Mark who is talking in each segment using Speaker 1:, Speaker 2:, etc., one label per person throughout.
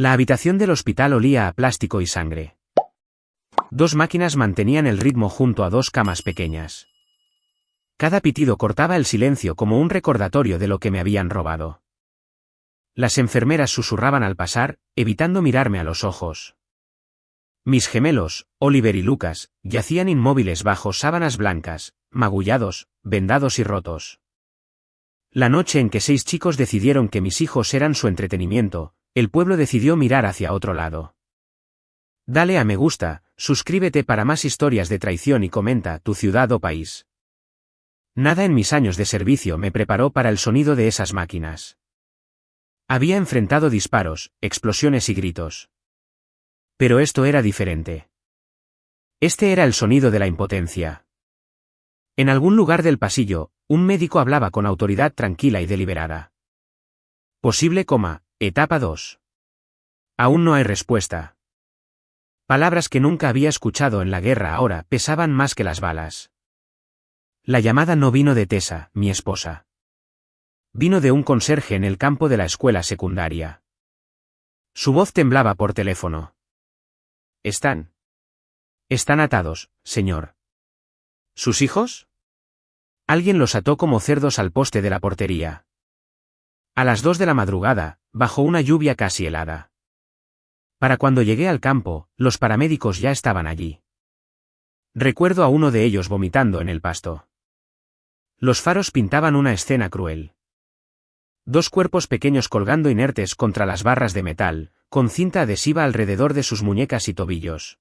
Speaker 1: La habitación del hospital olía a plástico y sangre. Dos máquinas mantenían el ritmo junto a dos camas pequeñas. Cada pitido cortaba el silencio como un recordatorio de lo que me habían robado. Las enfermeras susurraban al pasar, evitando mirarme a los ojos. Mis gemelos, Oliver y Lucas, yacían inmóviles bajo sábanas blancas, magullados, vendados y rotos. La noche en que 6 chicos decidieron que mis hijos eran su entretenimiento, el pueblo decidió mirar hacia otro lado. Dale a me gusta, suscríbete para más historias de traición y comenta tu ciudad o país. Nada en mis años de servicio me preparó para el sonido de esas máquinas. Había enfrentado disparos, explosiones y gritos. Pero esto era diferente. Este era el sonido de la impotencia. En algún lugar del pasillo, un médico hablaba con autoridad tranquila y deliberada. Posible coma, etapa 2. Aún no hay respuesta. Palabras que nunca había escuchado en la guerra ahora pesaban más que las balas. La llamada no vino de Tessa, mi esposa. Vino de un conserje en el campo de la escuela secundaria. Su voz temblaba por teléfono. Están atados, señor. ¿Sus hijos? Alguien los ató como cerdos al poste de la portería. A las 2 de la madrugada, bajo una lluvia casi helada. Para cuando llegué al campo, los paramédicos ya estaban allí. Recuerdo a uno de ellos vomitando en el pasto. Los faros pintaban una escena cruel. 2 cuerpos pequeños colgando inertes contra las barras de metal, con cinta adhesiva alrededor de sus muñecas y tobillos.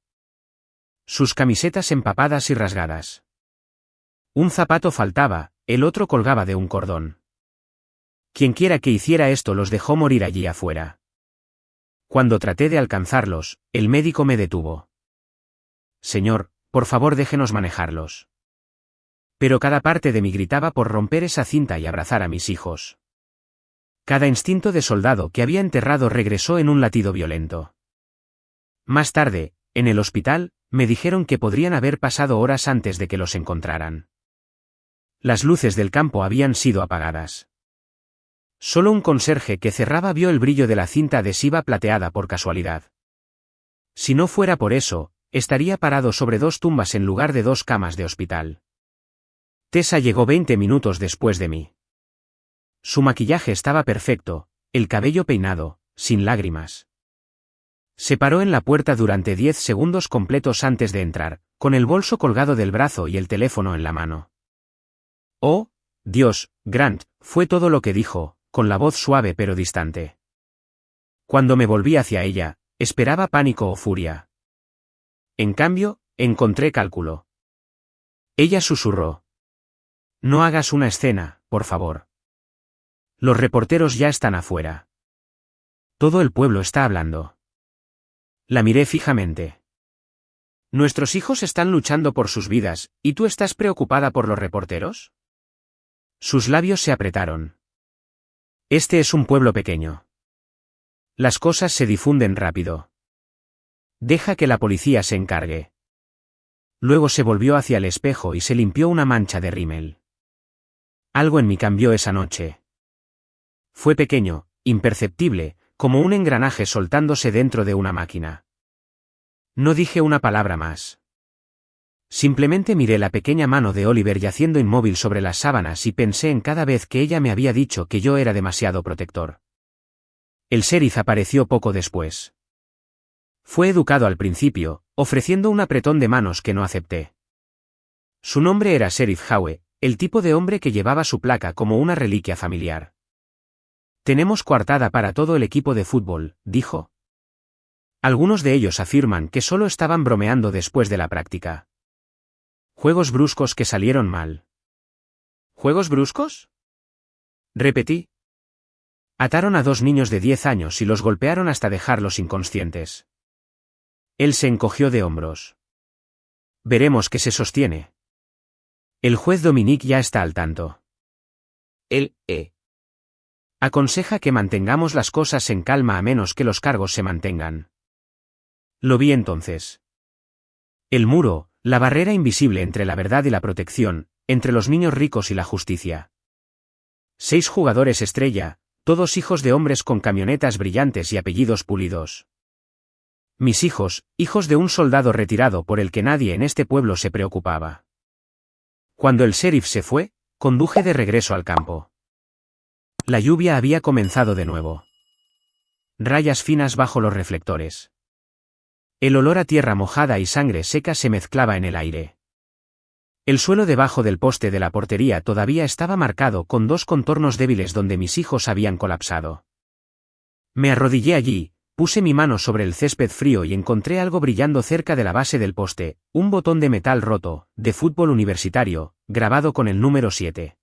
Speaker 1: Sus camisetas empapadas y rasgadas. Un zapato faltaba, el otro colgaba de un cordón. Quienquiera que hiciera esto los dejó morir allí afuera. Cuando traté de alcanzarlos, el médico me detuvo. Señor, por favor déjenos manejarlos. Pero cada parte de mí gritaba por romper esa cinta y abrazar a mis hijos. Cada instinto de soldado que había enterrado regresó en un latido violento. Más tarde, en el hospital, me dijeron que podrían haber pasado horas antes de que los encontraran. Las luces del campo habían sido apagadas. Solo un conserje que cerraba vio el brillo de la cinta adhesiva plateada por casualidad. Si no fuera por eso, estaría parado sobre 2 tumbas en lugar de 2 camas de hospital. Tessa llegó 20 minutos después de mí. Su maquillaje estaba perfecto, el cabello peinado, sin lágrimas. Se paró en la puerta durante 10 segundos completos antes de entrar, con el bolso colgado del brazo y el teléfono en la mano. Oh, Dios, Grant, fue todo lo que dijo, con la voz suave pero distante. Cuando me volví hacia ella, esperaba pánico o furia. En cambio, encontré cálculo. Ella susurró. No hagas una escena, por favor. Los reporteros ya están afuera. Todo el pueblo está hablando. La miré fijamente. ¿Nuestros hijos están luchando por sus vidas, y tú estás preocupada por los reporteros? Sus labios se apretaron. Este es un pueblo pequeño. Las cosas se difunden rápido. Deja que la policía se encargue. Luego se volvió hacia el espejo y se limpió una mancha de rímel. Algo en mí cambió esa noche. Fue pequeño, imperceptible, como un engranaje soltándose dentro de una máquina. No dije una palabra más. Simplemente miré la pequeña mano de Oliver yaciendo inmóvil sobre las sábanas y pensé en cada vez que ella me había dicho que yo era demasiado protector. El sheriff apareció poco después. Fue educado al principio, ofreciendo un apretón de manos que no acepté. Su nombre era Sheriff Howe, el tipo de hombre que llevaba su placa como una reliquia familiar. Tenemos coartada para todo el equipo de fútbol, dijo. Algunos de ellos afirman que solo estaban bromeando después de la práctica. Juegos bruscos que salieron mal. ¿Juegos bruscos? Repetí. Ataron a 2 niños de 10 años y los golpearon hasta dejarlos inconscientes. Él se encogió de hombros. Veremos qué se sostiene. El juez Dominique ya está al tanto. Él, aconseja que mantengamos las cosas en calma a menos que los cargos se mantengan. Lo vi entonces. El muro, la barrera invisible entre la verdad y la protección, entre los niños ricos y la justicia. 6 jugadores estrella, todos hijos de hombres con camionetas brillantes y apellidos pulidos. Mis hijos, hijos de un soldado retirado por el que nadie en este pueblo se preocupaba. Cuando el sheriff se fue, conduje de regreso al campo. La lluvia había comenzado de nuevo. Rayas finas bajo los reflectores. El olor a tierra mojada y sangre seca se mezclaba en el aire. El suelo debajo del poste de la portería todavía estaba marcado con dos contornos débiles donde mis hijos habían colapsado. Me arrodillé allí, puse mi mano sobre el césped frío y encontré algo brillando cerca de la base del poste, un botón de metal roto, de fútbol universitario, grabado con el número 7.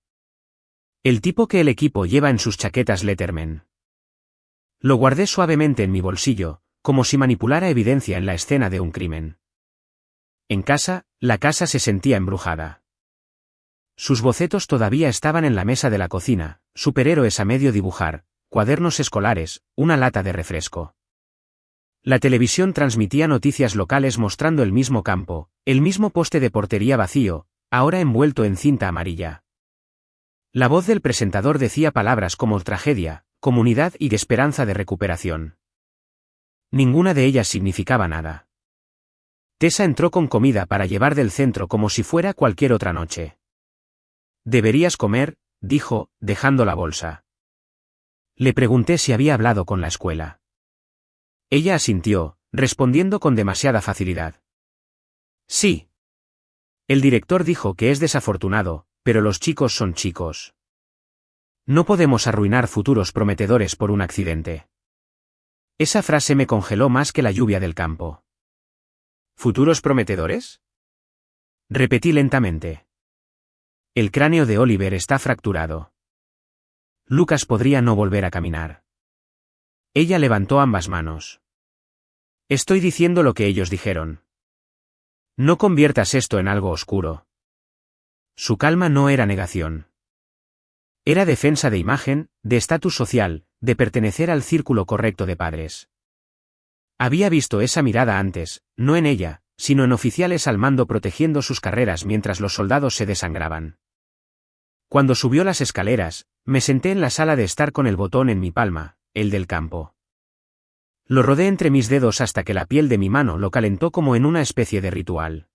Speaker 1: El tipo que el equipo lleva en sus chaquetas Letterman. Lo guardé suavemente en mi bolsillo, como si manipulara evidencia en la escena de un crimen. En casa, la casa se sentía embrujada. Sus bocetos todavía estaban en la mesa de la cocina, superhéroes a medio dibujar, cuadernos escolares, una lata de refresco. La televisión transmitía noticias locales mostrando el mismo campo, el mismo poste de portería vacío, ahora envuelto en cinta amarilla. La voz del presentador decía palabras como tragedia, comunidad y de esperanza de recuperación. Ninguna de ellas significaba nada. Tessa entró con comida para llevar del centro como si fuera cualquier otra noche. «Deberías comer», dijo, dejando la bolsa. Le pregunté si había hablado con la escuela. Ella asintió, respondiendo con demasiada facilidad. «Sí». El director dijo que es desafortunado, pero los chicos son chicos. No podemos arruinar futuros prometedores por un accidente. Esa frase me congeló más que la lluvia del campo. ¿Futuros prometedores? Repetí lentamente. El cráneo de Oliver está fracturado. Lucas podría no volver a caminar. Ella levantó ambas manos. Estoy diciendo lo que ellos dijeron. No conviertas esto en algo oscuro. Su calma no era negación. Era defensa de imagen, de estatus social, de pertenecer al círculo correcto de padres. Había visto esa mirada antes, no en ella, sino en oficiales al mando protegiendo sus carreras mientras los soldados se desangraban. Cuando subió las escaleras, me senté en la sala de estar con el botón en mi palma, el del campo. Lo rodé entre mis dedos hasta que la piel de mi mano lo calentó como en una especie de ritual.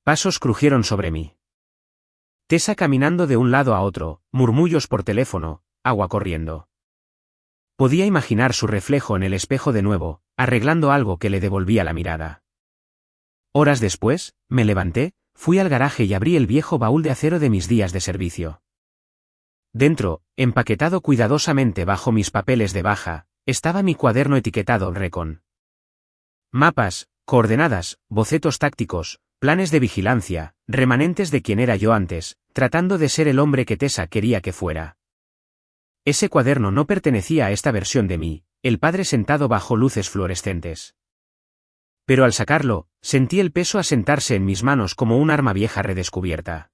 Speaker 1: Pasos crujieron sobre mí. Tessa caminando de un lado a otro, murmullos por teléfono, agua corriendo. Podía imaginar su reflejo en el espejo de nuevo, arreglando algo que le devolvía la mirada. Horas después, me levanté, fui al garaje y abrí el viejo baúl de acero de mis días de servicio. Dentro, empaquetado cuidadosamente bajo mis papeles de baja, estaba mi cuaderno etiquetado Recon. Mapas, coordenadas, bocetos tácticos, planes de vigilancia, remanentes de quien era yo antes, tratando de ser el hombre que Tessa quería que fuera. Ese cuaderno no pertenecía a esta versión de mí, el padre sentado bajo luces fluorescentes. Pero al sacarlo, sentí el peso asentarse en mis manos como un arma vieja redescubierta.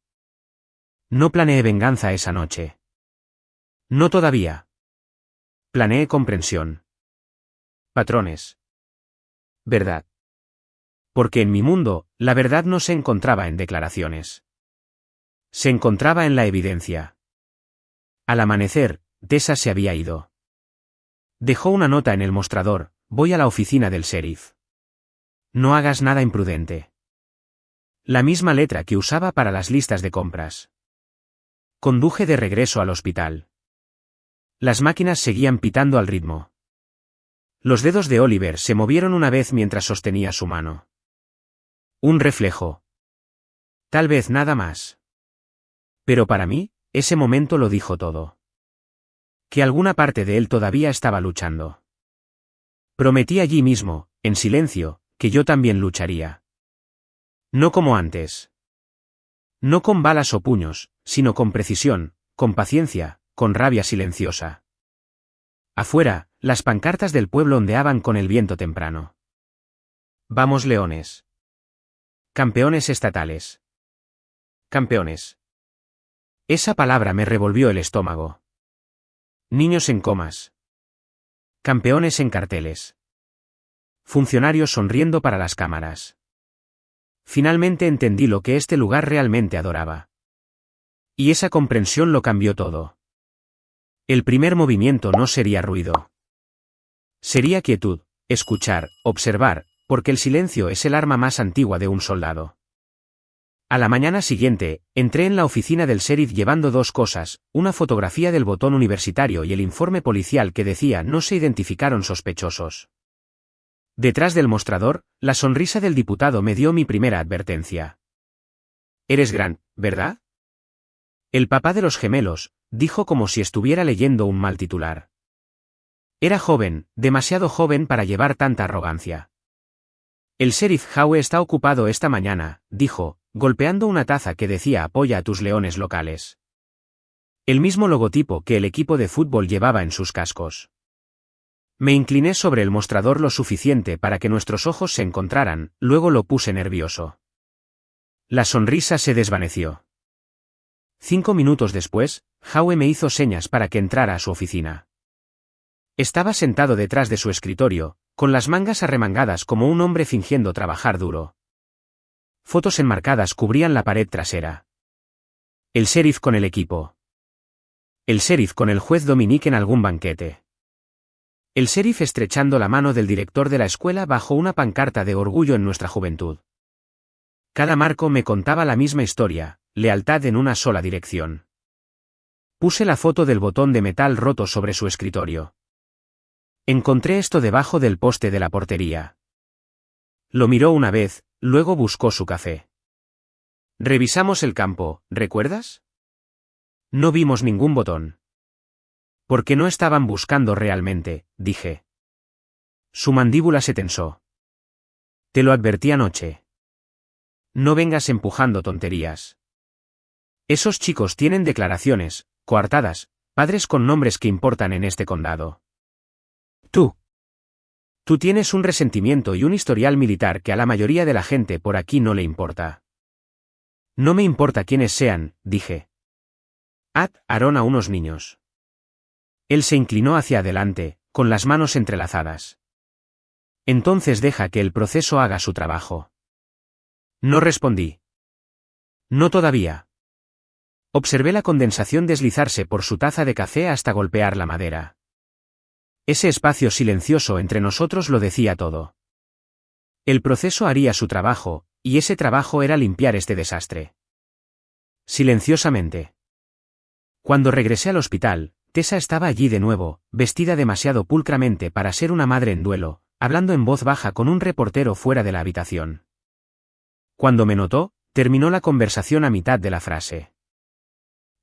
Speaker 1: No planeé venganza esa noche. No todavía. Planeé comprensión. Patrones. Verdad. Porque en mi mundo, la verdad no se encontraba en declaraciones. Se encontraba en la evidencia. Al amanecer, Tessa se había ido. Dejó una nota en el mostrador: voy a la oficina del sheriff. No hagas nada imprudente. La misma letra que usaba para las listas de compras. Conduje de regreso al hospital. Las máquinas seguían pitando al ritmo. Los dedos de Oliver se movieron una vez mientras sostenía su mano. Un reflejo. Tal vez nada más. Pero para mí, ese momento lo dijo todo. Que alguna parte de él todavía estaba luchando. Prometí allí mismo, en silencio, que yo también lucharía. No como antes. No con balas o puños, sino con precisión, con paciencia, con rabia silenciosa. Afuera, las pancartas del pueblo ondeaban con el viento temprano. Vamos Leones. Campeones estatales. Campeones. Esa palabra me revolvió el estómago. Niños en comas. Campeones en carteles. Funcionarios sonriendo para las cámaras. Finalmente entendí lo que este lugar realmente adoraba. Y esa comprensión lo cambió todo. El primer movimiento no sería ruido. Sería quietud, escuchar, observar, porque el silencio es el arma más antigua de un soldado. A la mañana siguiente, entré en la oficina del sheriff llevando dos cosas, una fotografía del botón universitario y el informe policial que decía no se identificaron sospechosos. Detrás del mostrador, la sonrisa del diputado me dio mi primera advertencia. «Eres Grant, ¿verdad?» El papá de los gemelos, dijo como si estuviera leyendo un mal titular. Era joven, demasiado joven para llevar tanta arrogancia. «El sheriff Howe está ocupado esta mañana», dijo, golpeando una taza que decía «Apoya a tus leones locales». El mismo logotipo que el equipo de fútbol llevaba en sus cascos. Me incliné sobre el mostrador lo suficiente para que nuestros ojos se encontraran, luego lo puse nervioso. La sonrisa se desvaneció. 5 minutos después, Howe me hizo señas para que entrara a su oficina. Estaba sentado detrás de su escritorio, con las mangas arremangadas como un hombre fingiendo trabajar duro. Fotos enmarcadas cubrían la pared trasera. El sheriff con el equipo. El sheriff con el juez Dominique en algún banquete. El sheriff estrechando la mano del director de la escuela bajo una pancarta de orgullo en nuestra juventud. Cada marco me contaba la misma historia, lealtad en una sola dirección. Puse la foto del botón de metal roto sobre su escritorio. Encontré esto debajo del poste de la portería. Lo miró una vez, luego buscó su café. Revisamos el campo, ¿recuerdas? No vimos ningún botón. Porque no estaban buscando realmente, dije. Su mandíbula se tensó. Te lo advertí anoche. No vengas empujando tonterías. Esos chicos tienen declaraciones, coartadas, padres con nombres que importan en este condado. Tú tienes un resentimiento y un historial militar que a la mayoría de la gente por aquí no le importa. No me importa quiénes sean, dije. Aaron a unos niños. Él se inclinó hacia adelante, con las manos entrelazadas. Entonces deja que el proceso haga su trabajo. No respondí. No todavía. Observé la condensación deslizarse por su taza de café hasta golpear la madera. Ese espacio silencioso entre nosotros lo decía todo. El proceso haría su trabajo, y ese trabajo era limpiar este desastre. Silenciosamente. Cuando regresé al hospital, Tessa estaba allí de nuevo, vestida demasiado pulcramente para ser una madre en duelo, hablando en voz baja con un reportero fuera de la habitación. Cuando me notó, terminó la conversación a mitad de la frase.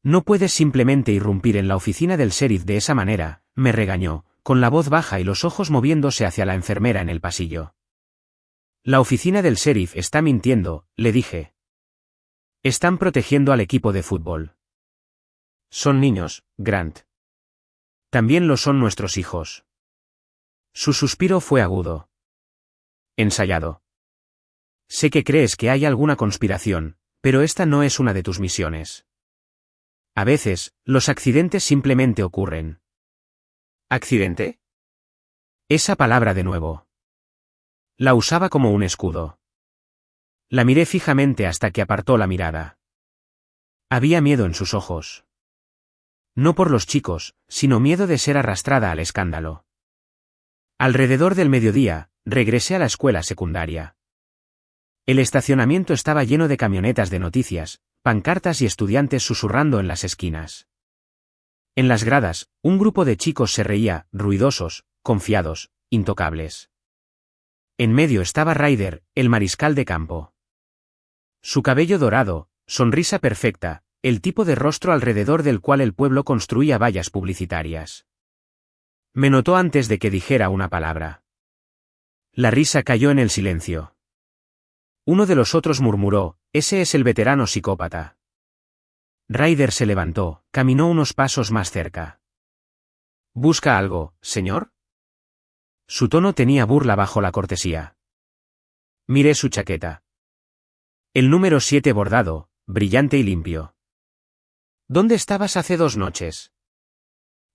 Speaker 1: No puedes simplemente irrumpir en la oficina del sheriff de esa manera, me regañó, con la voz baja y los ojos moviéndose hacia la enfermera en el pasillo. La oficina del sheriff está mintiendo, le dije. Están protegiendo al equipo de fútbol. Son niños, Grant. También lo son nuestros hijos. Su suspiro fue agudo. Ensayado. Sé que crees que hay alguna conspiración, pero esta no es una de tus misiones. A veces, los accidentes simplemente ocurren. ¿Accidente? Esa palabra de nuevo. La usaba como un escudo. La miré fijamente hasta que apartó la mirada. Había miedo en sus ojos. No por los chicos, sino miedo de ser arrastrada al escándalo. Alrededor del mediodía, regresé a la escuela secundaria. El estacionamiento estaba lleno de camionetas de noticias, pancartas y estudiantes susurrando en las esquinas. En las gradas, un grupo de chicos se reía, ruidosos, confiados, intocables. En medio estaba Ryder, el mariscal de campo. Su cabello dorado, sonrisa perfecta, el tipo de rostro alrededor del cual el pueblo construía vallas publicitarias. Me notó antes de que dijera una palabra. La risa cayó en el silencio. Uno de los otros murmuró, ese es el veterano psicópata. Ryder se levantó, caminó unos pasos más cerca. ¿Busca algo, señor? Su tono tenía burla bajo la cortesía. Miré su chaqueta. El número 7 bordado, brillante y limpio. ¿Dónde estabas hace 2 noches?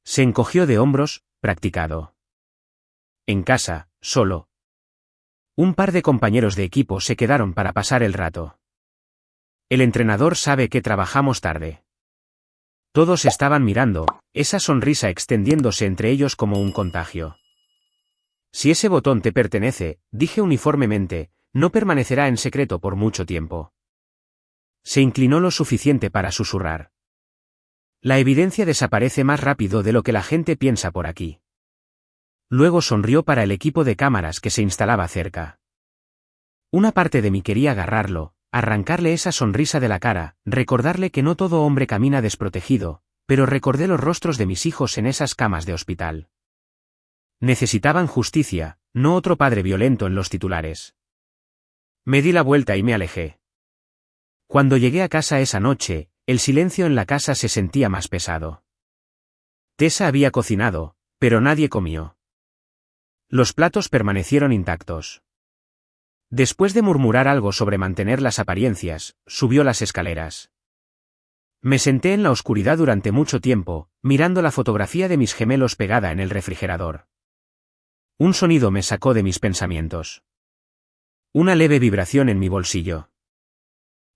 Speaker 1: Se encogió de hombros, practicado. En casa, solo. Un par de compañeros de equipo se quedaron para pasar el rato. El entrenador sabe que trabajamos tarde. Todos estaban mirando, esa sonrisa extendiéndose entre ellos como un contagio. Si ese botón te pertenece, dije uniformemente, no permanecerá en secreto por mucho tiempo. Se inclinó lo suficiente para susurrar. La evidencia desaparece más rápido de lo que la gente piensa por aquí. Luego sonrió para el equipo de cámaras que se instalaba cerca. Una parte de mí quería agarrarlo, arrancarle esa sonrisa de la cara, recordarle que no todo hombre camina desprotegido, pero recordé los rostros de mis hijos en esas camas de hospital. Necesitaban justicia, no otro padre violento en los titulares. Me di la vuelta y me alejé. Cuando llegué a casa esa noche, el silencio en la casa se sentía más pesado. Tessa había cocinado, pero nadie comió. Los platos permanecieron intactos. Después de murmurar algo sobre mantener las apariencias, subió las escaleras. Me senté en la oscuridad durante mucho tiempo, mirando la fotografía de mis gemelos pegada en el refrigerador. Un sonido me sacó de mis pensamientos. Una leve vibración en mi bolsillo.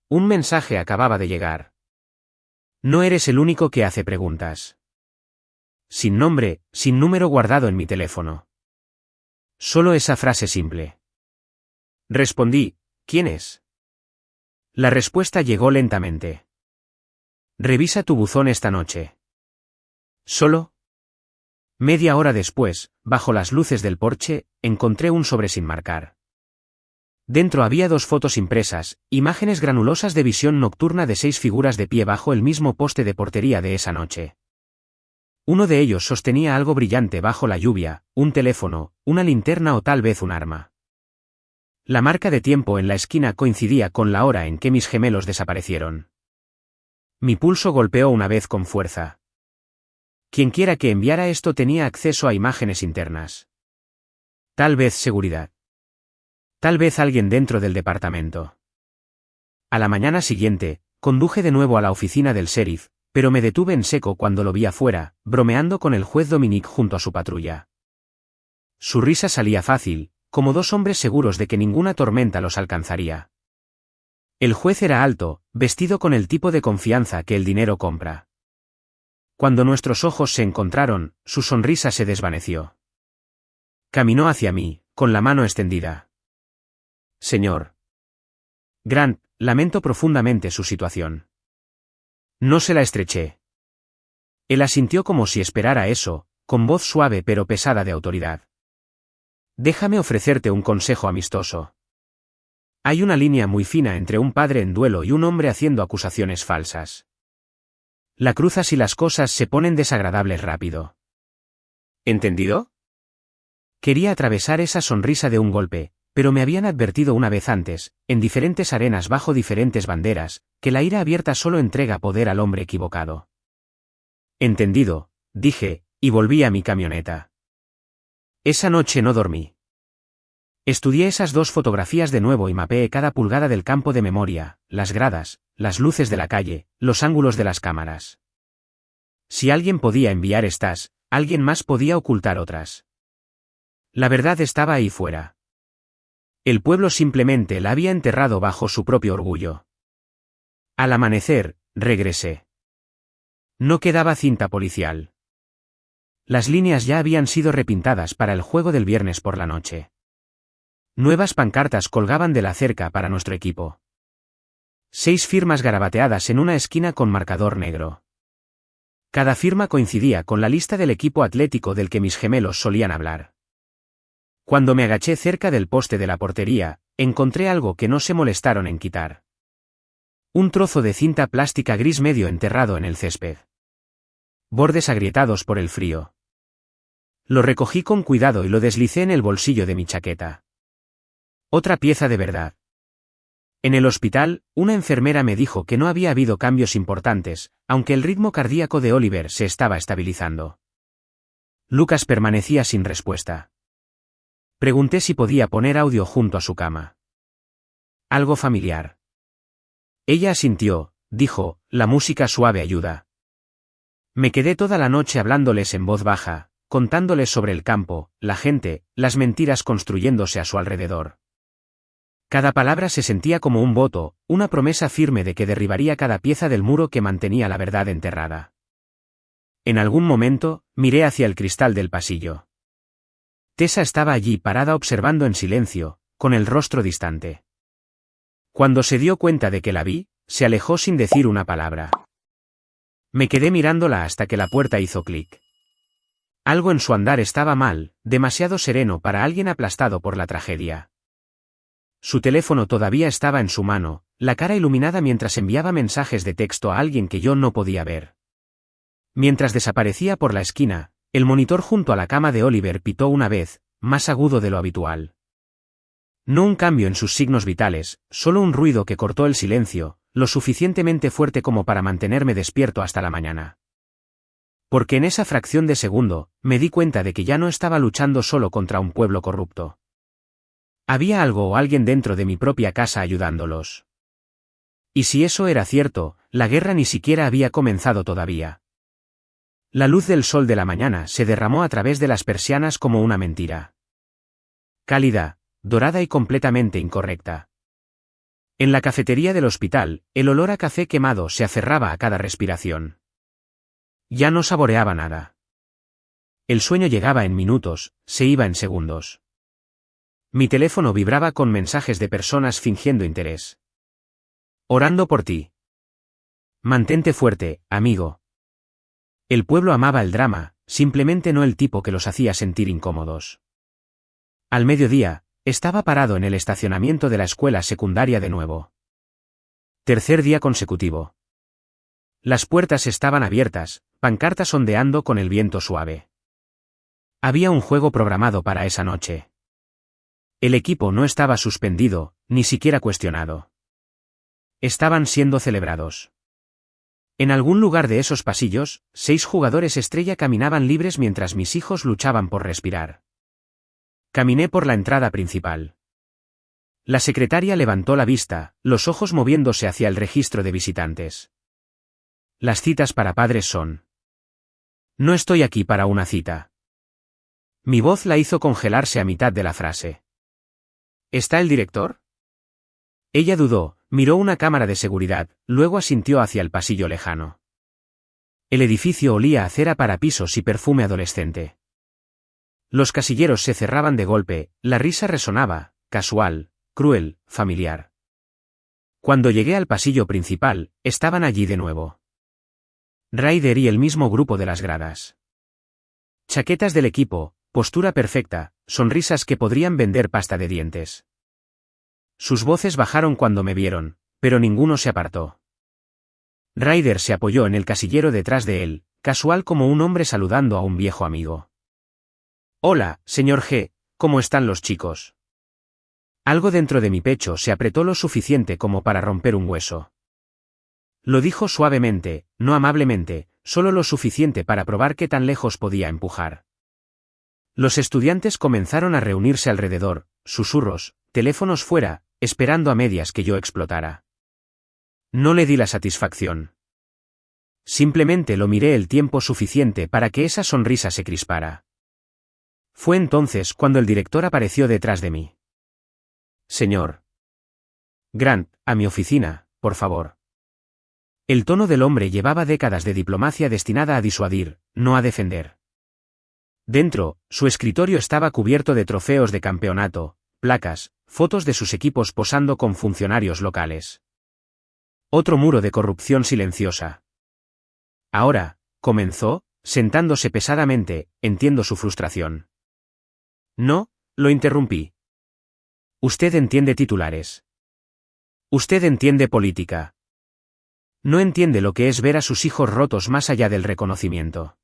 Speaker 1: Un mensaje acababa de llegar. No eres el único que hace preguntas. Sin nombre, sin número guardado en mi teléfono. Solo esa frase simple. Respondí, ¿quién es? La respuesta llegó lentamente. Revisa tu buzón esta noche. ¿Solo? Media hora después, bajo las luces del porche, encontré un sobre sin marcar. Dentro había 2 fotos impresas, imágenes granulosas de visión nocturna de 6 figuras de pie bajo el mismo poste de portería de esa noche. Uno de ellos sostenía algo brillante bajo la lluvia, un teléfono, una linterna o tal vez un arma. La marca de tiempo en la esquina coincidía con la hora en que mis gemelos desaparecieron. Mi pulso golpeó una vez con fuerza. Quienquiera que enviara esto tenía acceso a imágenes internas. Tal vez seguridad. Tal vez alguien dentro del departamento. A la mañana siguiente, conduje de nuevo a la oficina del sheriff, pero me detuve en seco cuando lo vi afuera, bromeando con el juez Dominique junto a su patrulla. Su risa salía fácil, como 2 hombres seguros de que ninguna tormenta los alcanzaría. El juez era alto, vestido con el tipo de confianza que el dinero compra. Cuando nuestros ojos se encontraron, su sonrisa se desvaneció. Caminó hacia mí, con la mano extendida. Señor Grant, lamento profundamente su situación. No se la estreché. Él asintió como si esperara eso, con voz suave pero pesada de autoridad. Déjame ofrecerte un consejo amistoso. Hay una línea muy fina entre un padre en duelo y un hombre haciendo acusaciones falsas. La cruzas y las cosas se ponen desagradables rápido. ¿Entendido? Quería atravesar esa sonrisa de un golpe, pero me habían advertido una vez antes, en diferentes arenas bajo diferentes banderas, que la ira abierta solo entrega poder al hombre equivocado. Entendido, dije, y volví a mi camioneta. Esa noche no dormí. Estudié esas 2 fotografías de nuevo y mapeé cada pulgada del campo de memoria, las gradas, las luces de la calle, los ángulos de las cámaras. Si alguien podía enviar estas, alguien más podía ocultar otras. La verdad estaba ahí fuera. El pueblo simplemente la había enterrado bajo su propio orgullo. Al amanecer, regresé. No quedaba cinta policial. Las líneas ya habían sido repintadas para el juego del viernes por la noche. Nuevas pancartas colgaban de la cerca para nuestro equipo. 6 firmas garabateadas en una esquina con marcador negro. Cada firma coincidía con la lista del equipo atlético del que mis gemelos solían hablar. Cuando me agaché cerca del poste de la portería, encontré algo que no se molestaron en quitar. Un trozo de cinta plástica gris medio enterrado en el césped. Bordes agrietados por el frío. Lo recogí con cuidado y lo deslicé en el bolsillo de mi chaqueta. Otra pieza de verdad. En el hospital, una enfermera me dijo que no había habido cambios importantes, aunque el ritmo cardíaco de Oliver se estaba estabilizando. Lucas permanecía sin respuesta. Pregunté si podía poner audio junto a su cama. Algo familiar. Ella asintió, dijo, la música suave ayuda. Me quedé toda la noche hablándoles en voz baja, contándoles sobre el campo, la gente, las mentiras construyéndose a su alrededor. Cada palabra se sentía como un voto, una promesa firme de que derribaría cada pieza del muro que mantenía la verdad enterrada. En algún momento, miré hacia el cristal del pasillo. Tessa estaba allí parada observando en silencio, con el rostro distante. Cuando se dio cuenta de que la vi, se alejó sin decir una palabra. Me quedé mirándola hasta que la puerta hizo clic. Algo en su andar estaba mal, demasiado sereno para alguien aplastado por la tragedia. Su teléfono todavía estaba en su mano, la cara iluminada mientras enviaba mensajes de texto a alguien que yo no podía ver. Mientras desaparecía por la esquina, el monitor junto a la cama de Oliver pitó una vez, más agudo de lo habitual. No un cambio en sus signos vitales, solo un ruido que cortó el silencio, lo suficientemente fuerte como para mantenerme despierto hasta la mañana. Porque en esa fracción de segundo, me di cuenta de que ya no estaba luchando solo contra un pueblo corrupto. Había algo o alguien dentro de mi propia casa ayudándolos. Y si eso era cierto, la guerra ni siquiera había comenzado todavía. La luz del sol de la mañana se derramó a través de las persianas como una mentira. Cálida, dorada y completamente incorrecta. En la cafetería del hospital, el olor a café quemado se aferraba a cada respiración. Ya no saboreaba nada. El sueño llegaba en minutos, se iba en segundos. Mi teléfono vibraba con mensajes de personas fingiendo interés. Orando por ti. Mantente fuerte, amigo. El pueblo amaba el drama, simplemente no el tipo que los hacía sentir incómodos. Al mediodía, estaba parado en el estacionamiento de la escuela secundaria de nuevo. Tercer día consecutivo. Las puertas estaban abiertas, pancartas ondeando con el viento suave. Había un juego programado para esa noche. El equipo no estaba suspendido, ni siquiera cuestionado. Estaban siendo celebrados. En algún lugar de esos pasillos, 6 jugadores estrella caminaban libres mientras mis hijos luchaban por respirar. Caminé por la entrada principal. La secretaria levantó la vista, los ojos moviéndose hacia el registro de visitantes. Las citas para padres son. No estoy aquí para una cita. Mi voz la hizo congelarse a mitad de la frase. ¿Está el director? Ella dudó, miró una cámara de seguridad, luego asintió hacia el pasillo lejano. El edificio olía a cera para pisos y perfume adolescente. Los casilleros se cerraban de golpe, la risa resonaba, casual, cruel, familiar. Cuando llegué al pasillo principal, estaban allí de nuevo. Ryder y el mismo grupo de las gradas. Chaquetas del equipo, postura perfecta, sonrisas que podrían vender pasta de dientes. Sus voces bajaron cuando me vieron, pero ninguno se apartó. Ryder se apoyó en el casillero detrás de él, casual como un hombre saludando a un viejo amigo. Hola, señor G, ¿cómo están los chicos? Algo dentro de mi pecho se apretó lo suficiente como para romper un hueso. Lo dijo suavemente, no amablemente, solo lo suficiente para probar qué tan lejos podía empujar. Los estudiantes comenzaron a reunirse alrededor, susurros, teléfonos fuera, esperando a medias que yo explotara. No le di la satisfacción. Simplemente lo miré el tiempo suficiente para que esa sonrisa se crispara. Fue entonces cuando el director apareció detrás de mí. Señor Grant, a mi oficina, por favor. El tono del hombre llevaba décadas de diplomacia destinada a disuadir, no a defender. Dentro, su escritorio estaba cubierto de trofeos de campeonato, placas, fotos de sus equipos posando con funcionarios locales. Otro muro de corrupción silenciosa. Ahora, comenzó, sentándose pesadamente, entiendo su frustración. No, lo interrumpí. Usted entiende titulares. Usted entiende política. No entiende lo que es ver a sus hijos rotos más allá del reconocimiento.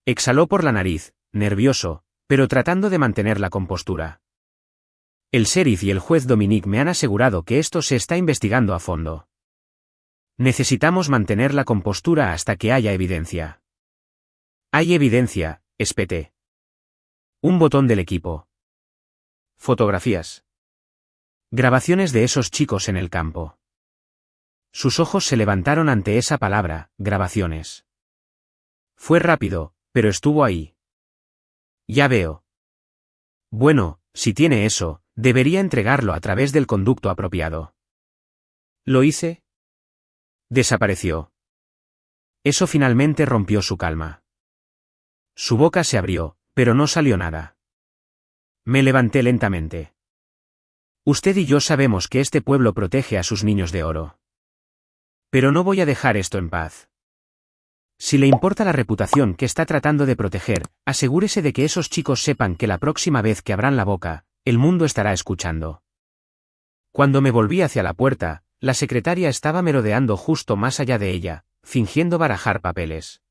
Speaker 1: Exhaló por la nariz, nervioso, pero tratando de mantener la compostura. El sheriff y el juez Dominic me han asegurado que esto se está investigando a fondo. Necesitamos mantener la compostura hasta que haya evidencia. Hay evidencia, espeté. Un botón del equipo. Fotografías. Grabaciones de esos chicos en el campo. Sus ojos se levantaron ante esa palabra, grabaciones. Fue rápido, pero estuvo ahí. Ya veo. Bueno, si tiene eso, debería entregarlo a través del conducto apropiado. ¿Lo hice? Desapareció. Eso finalmente rompió su calma. Su boca se abrió, pero no salió nada. Me levanté lentamente. Usted y yo sabemos que este pueblo protege a sus niños de oro. Pero no voy a dejar esto en paz. Si le importa la reputación que está tratando de proteger, asegúrese de que esos chicos sepan que la próxima vez que abran la boca, el mundo estará escuchando. Cuando me volví hacia la puerta, la secretaria estaba merodeando justo más allá de ella, fingiendo barajar papeles.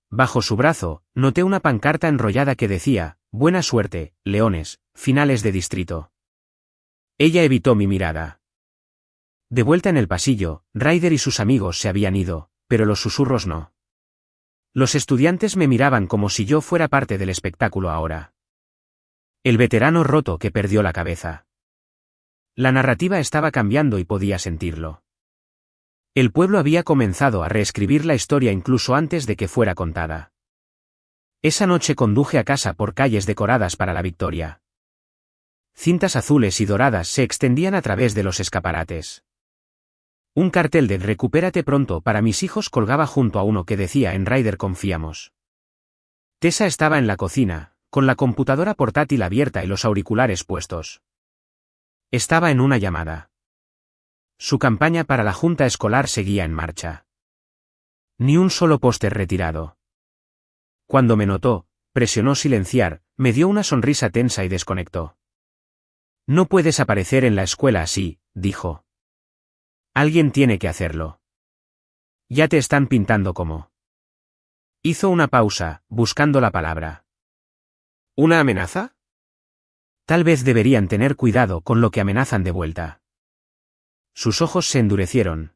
Speaker 1: Bajo su brazo, noté una pancarta enrollada que decía, «Buena suerte, Leones, finales de distrito». Ella evitó mi mirada. De vuelta en el pasillo, Ryder y sus amigos se habían ido, pero los susurros no. Los estudiantes me miraban como si yo fuera parte del espectáculo ahora. El veterano roto que perdió la cabeza. La narrativa estaba cambiando y podía sentirlo. El pueblo había comenzado a reescribir la historia incluso antes de que fuera contada. Esa noche conduje a casa por calles decoradas para la victoria. Cintas azules y doradas se extendían a través de los escaparates. Un cartel de «Recupérate pronto para mis hijos» colgaba junto a uno que decía «En Ryder confiamos». Tessa estaba en la cocina, con la computadora portátil abierta y los auriculares puestos. Estaba en una llamada. Su campaña para la junta escolar seguía en marcha. Ni un solo póster retirado. Cuando me notó, presionó silenciar, me dio una sonrisa tensa y desconectó. «No puedes aparecer en la escuela así», dijo. «Alguien tiene que hacerlo. Ya te están pintando como». Hizo una pausa, buscando la palabra. «¿Una amenaza?» Tal vez deberían tener cuidado con lo que amenazan de vuelta. Sus ojos se endurecieron.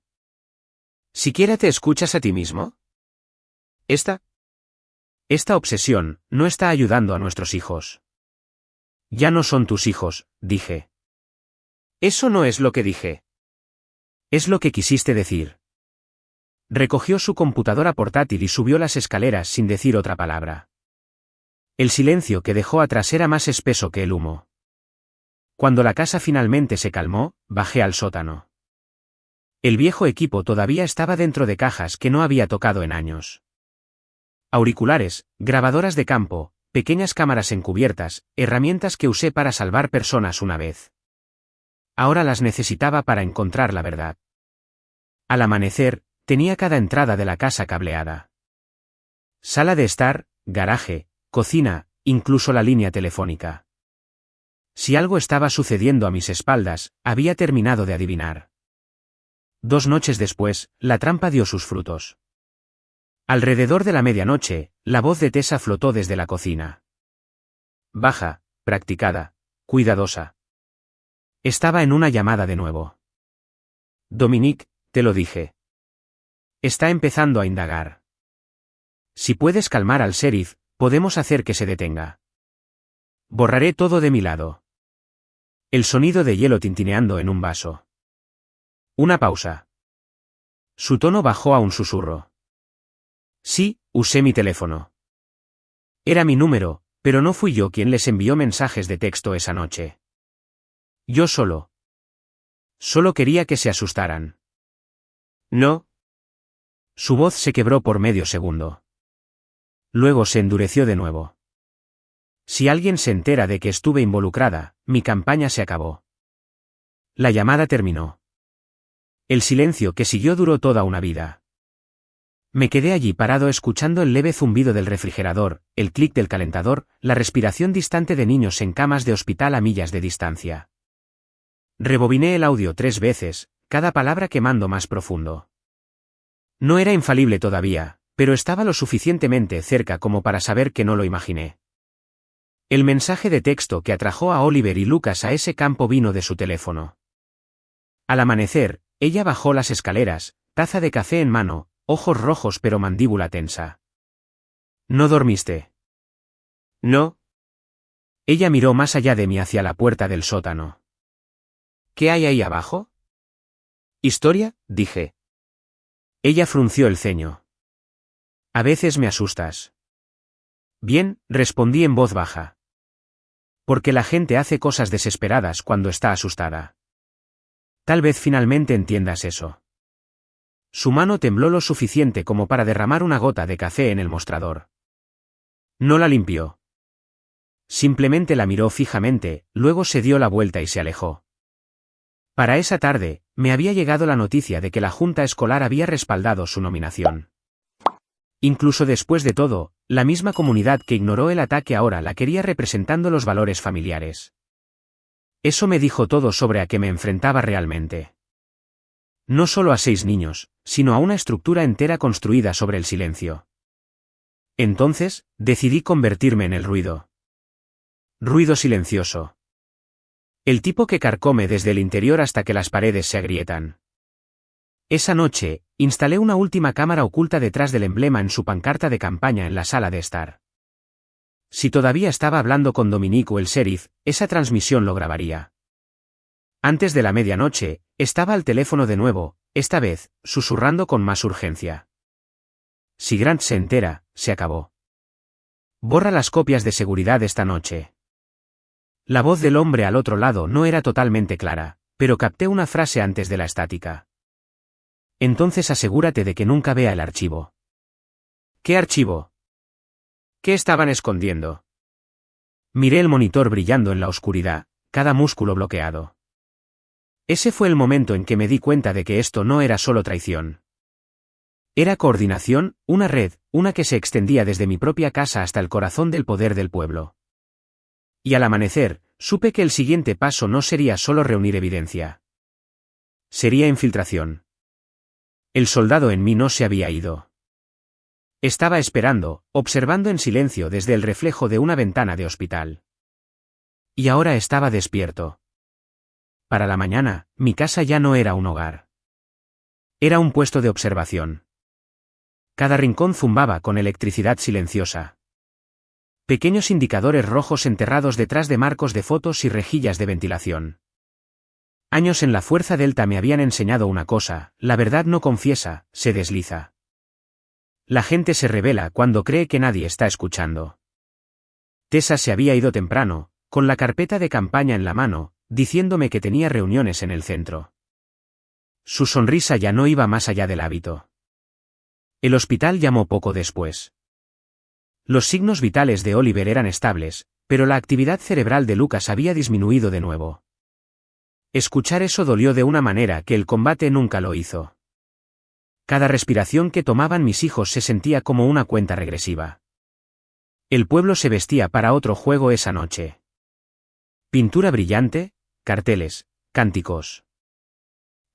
Speaker 1: ¿Siquiera te escuchas a ti mismo? Esta obsesión no está ayudando a nuestros hijos. Ya no son tus hijos, dije. Eso no es lo que dije. Es lo que quisiste decir. Recogió su computadora portátil y subió las escaleras sin decir otra palabra. El silencio que dejó atrás era más espeso que el humo. Cuando la casa finalmente se calmó, bajé al sótano. El viejo equipo todavía estaba dentro de cajas que no había tocado en años. Auriculares, grabadoras de campo, pequeñas cámaras encubiertas, herramientas que usé para salvar personas una vez. Ahora las necesitaba para encontrar la verdad. Al amanecer, tenía cada entrada de la casa cableada. Sala de estar, garaje, cocina, incluso la línea telefónica. Si algo estaba sucediendo a mis espaldas, había terminado de adivinar. 2 noches después, la trampa dio sus frutos. Alrededor de la medianoche, la voz de Tessa flotó desde la cocina. Baja, practicada, cuidadosa. Estaba en una llamada de nuevo. Dominique, te lo dije. Está empezando a indagar. Si puedes calmar al sheriff, podemos hacer que se detenga. Borraré todo de mi lado. El sonido de hielo tintineando en un vaso. Una pausa. Su tono bajó a un susurro. Sí, usé mi teléfono. Era mi número, pero no fui yo quien les envió mensajes de texto esa noche. Yo solo quería que se asustaran. No. Su voz se quebró por medio segundo. Luego se endureció de nuevo. Si alguien se entera de que estuve involucrada, mi campaña se acabó. La llamada terminó. El silencio que siguió duró toda una vida. Me quedé allí parado escuchando el leve zumbido del refrigerador, el clic del calentador, la respiración distante de niños en camas de hospital a millas de distancia. Rebobiné el audio 3 veces, cada palabra quemando más profundo. No era infalible todavía, pero estaba lo suficientemente cerca como para saber que no lo imaginé. El mensaje de texto que atrajo a Oliver y Lucas a ese campo vino de su teléfono. Al amanecer, ella bajó las escaleras, taza de café en mano, ojos rojos pero mandíbula tensa. ¿No dormiste? No. Ella miró más allá de mí hacia la puerta del sótano. ¿Qué hay ahí abajo? ¿Historia?, dije. Ella frunció el ceño. A veces me asustas. Bien, respondí en voz baja. Porque la gente hace cosas desesperadas cuando está asustada. Tal vez finalmente entiendas eso. Su mano tembló lo suficiente como para derramar una gota de café en el mostrador. No la limpió. Simplemente la miró fijamente, luego se dio la vuelta y se alejó. Para esa tarde, me había llegado la noticia de que la junta escolar había respaldado su nominación. Incluso después de todo, la misma comunidad que ignoró el ataque ahora la quería representando los valores familiares. Eso me dijo todo sobre a qué me enfrentaba realmente. No solo a 6 niños, sino a una estructura entera construida sobre el silencio. Entonces, decidí convertirme en el ruido. Ruido silencioso. El tipo que carcome desde el interior hasta que las paredes se agrietan. Esa noche, instalé una última cámara oculta detrás del emblema en su pancarta de campaña en la sala de estar. Si todavía estaba hablando con Dominique o el sheriff, esa transmisión lo grabaría. Antes de la medianoche, estaba al teléfono de nuevo, esta vez, susurrando con más urgencia. Si Grant se entera, se acabó. Borra las copias de seguridad esta noche. La voz del hombre al otro lado no era totalmente clara, pero capté una frase antes de la estática. Entonces asegúrate de que nunca vea el archivo. ¿Qué archivo? ¿Qué estaban escondiendo? Miré el monitor brillando en la oscuridad, cada músculo bloqueado. Ese fue el momento en que me di cuenta de que esto no era solo traición. Era coordinación, una red, una que se extendía desde mi propia casa hasta el corazón del poder del pueblo. Y al amanecer, supe que el siguiente paso no sería solo reunir evidencia. Sería infiltración. El soldado en mí no se había ido. Estaba esperando, observando en silencio desde el reflejo de una ventana de hospital. Y ahora estaba despierto. Para la mañana, mi casa ya no era un hogar. Era un puesto de observación. Cada rincón zumbaba con electricidad silenciosa. Pequeños indicadores rojos enterrados detrás de marcos de fotos y rejillas de ventilación. Años en la Fuerza Delta me habían enseñado una cosa: la verdad no confiesa, se desliza. La gente se rebela cuando cree que nadie está escuchando. Tessa se había ido temprano, con la carpeta de campaña en la mano, diciéndome que tenía reuniones en el centro. Su sonrisa ya no iba más allá del hábito. El hospital llamó poco después. Los signos vitales de Oliver eran estables, pero la actividad cerebral de Lucas había disminuido de nuevo. Escuchar eso dolió de una manera que el combate nunca lo hizo. Cada respiración que tomaban mis hijos se sentía como una cuenta regresiva. El pueblo se vestía para otro juego esa noche. Pintura brillante, carteles, cánticos.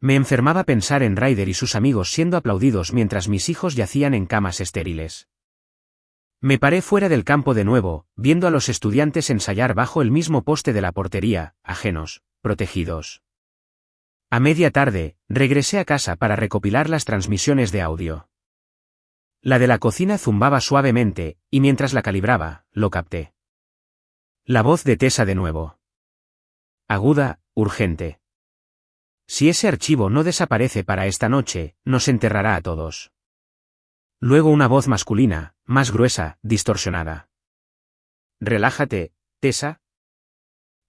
Speaker 1: Me enfermaba pensar en Ryder y sus amigos siendo aplaudidos mientras mis hijos yacían en camas estériles. Me paré fuera del campo de nuevo, viendo a los estudiantes ensayar bajo el mismo poste de la portería, ajenos, protegidos. A media tarde, regresé a casa para recopilar las transmisiones de audio. La de la cocina zumbaba suavemente, y mientras la calibraba, lo capté. La voz de Tessa de nuevo. Aguda, urgente. Si ese archivo no desaparece para esta noche, nos enterrará a todos. Luego una voz masculina, más gruesa, distorsionada. Relájate, Tessa.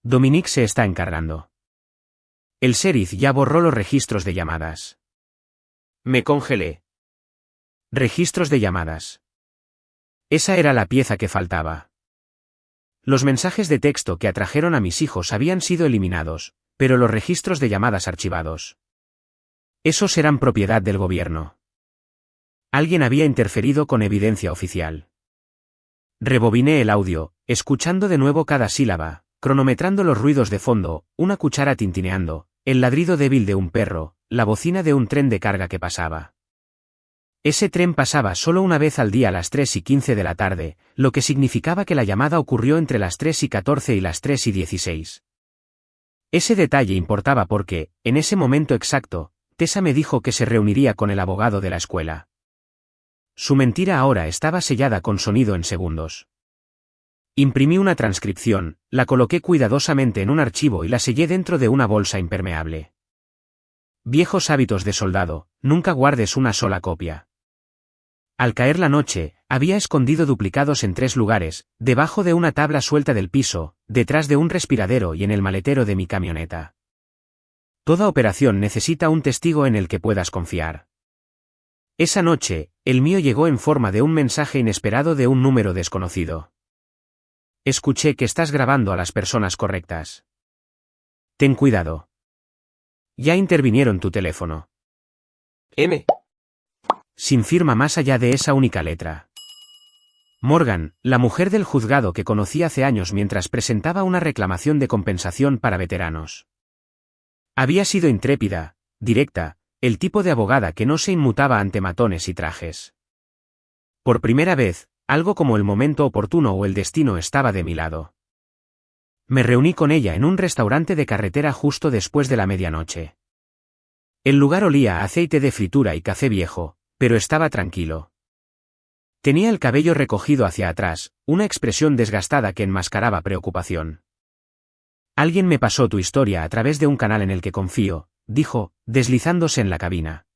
Speaker 1: Dominique se está encargando. El sheriff ya borró los registros de llamadas. Me congelé. Registros de llamadas. Esa era la pieza que faltaba. Los mensajes de texto que atrajeron a mis hijos habían sido eliminados, pero los registros de llamadas archivados. Esos eran propiedad del gobierno. Alguien había interferido con evidencia oficial. Rebobiné el audio, escuchando de nuevo cada sílaba, cronometrando los ruidos de fondo, una cuchara tintineando, el ladrido débil de un perro, la bocina de un tren de carga que pasaba. Ese tren pasaba solo una vez al día a las 3:15 de la tarde, lo que significaba que la llamada ocurrió entre las 3:14 y las 3:16. Ese detalle importaba porque, en ese momento exacto, Tessa me dijo que se reuniría con el abogado de la escuela. Su mentira ahora estaba sellada con sonido en segundos. Imprimí una transcripción, la coloqué cuidadosamente en un archivo y la sellé dentro de una bolsa impermeable. Viejos hábitos de soldado, nunca guardes una sola copia. Al caer la noche, había escondido duplicados en 3 lugares, debajo de una tabla suelta del piso, detrás de un respiradero y en el maletero de mi camioneta. Toda operación necesita un testigo en el que puedas confiar. Esa noche, el mío llegó en forma de un mensaje inesperado de un número desconocido. Escuché que estás grabando a las personas correctas. Ten cuidado. Ya intervinieron tu teléfono.
Speaker 2: M.
Speaker 1: Sin firma más allá de esa única letra. Morgan, la mujer del juzgado que conocí hace años mientras presentaba una reclamación de compensación para veteranos. Había sido intrépida, directa, el tipo de abogada que no se inmutaba ante matones y trajes. Por primera vez, algo como el momento oportuno o el destino estaba de mi lado. Me reuní con ella en un restaurante de carretera justo después de la medianoche. El lugar olía a aceite de fritura y café viejo, pero estaba tranquilo. Tenía el cabello recogido hacia atrás, una expresión desgastada que enmascaraba preocupación. Alguien me pasó tu historia a través de un canal en el que confío, dijo, deslizándose en la cabina.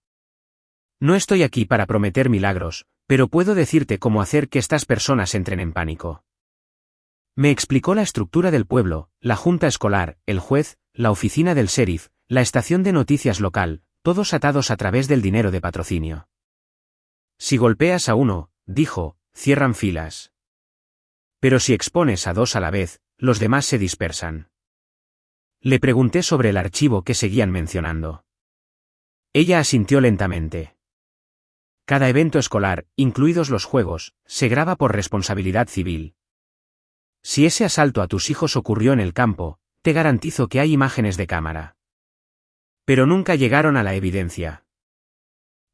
Speaker 1: No estoy aquí para prometer milagros, pero puedo decirte cómo hacer que estas personas entren en pánico. Me explicó la estructura del pueblo, la junta escolar, el juez, la oficina del sheriff, la estación de noticias local, todos atados a través del dinero de patrocinio. Si golpeas a uno, dijo, cierran filas. Pero si expones a dos a la vez, los demás se dispersan. Le pregunté sobre el archivo que seguían mencionando. Ella asintió lentamente. Cada evento escolar, incluidos los juegos, se graba por responsabilidad civil. Si ese asalto a tus hijos ocurrió en el campo, te garantizo que hay imágenes de cámara. Pero nunca llegaron a la evidencia.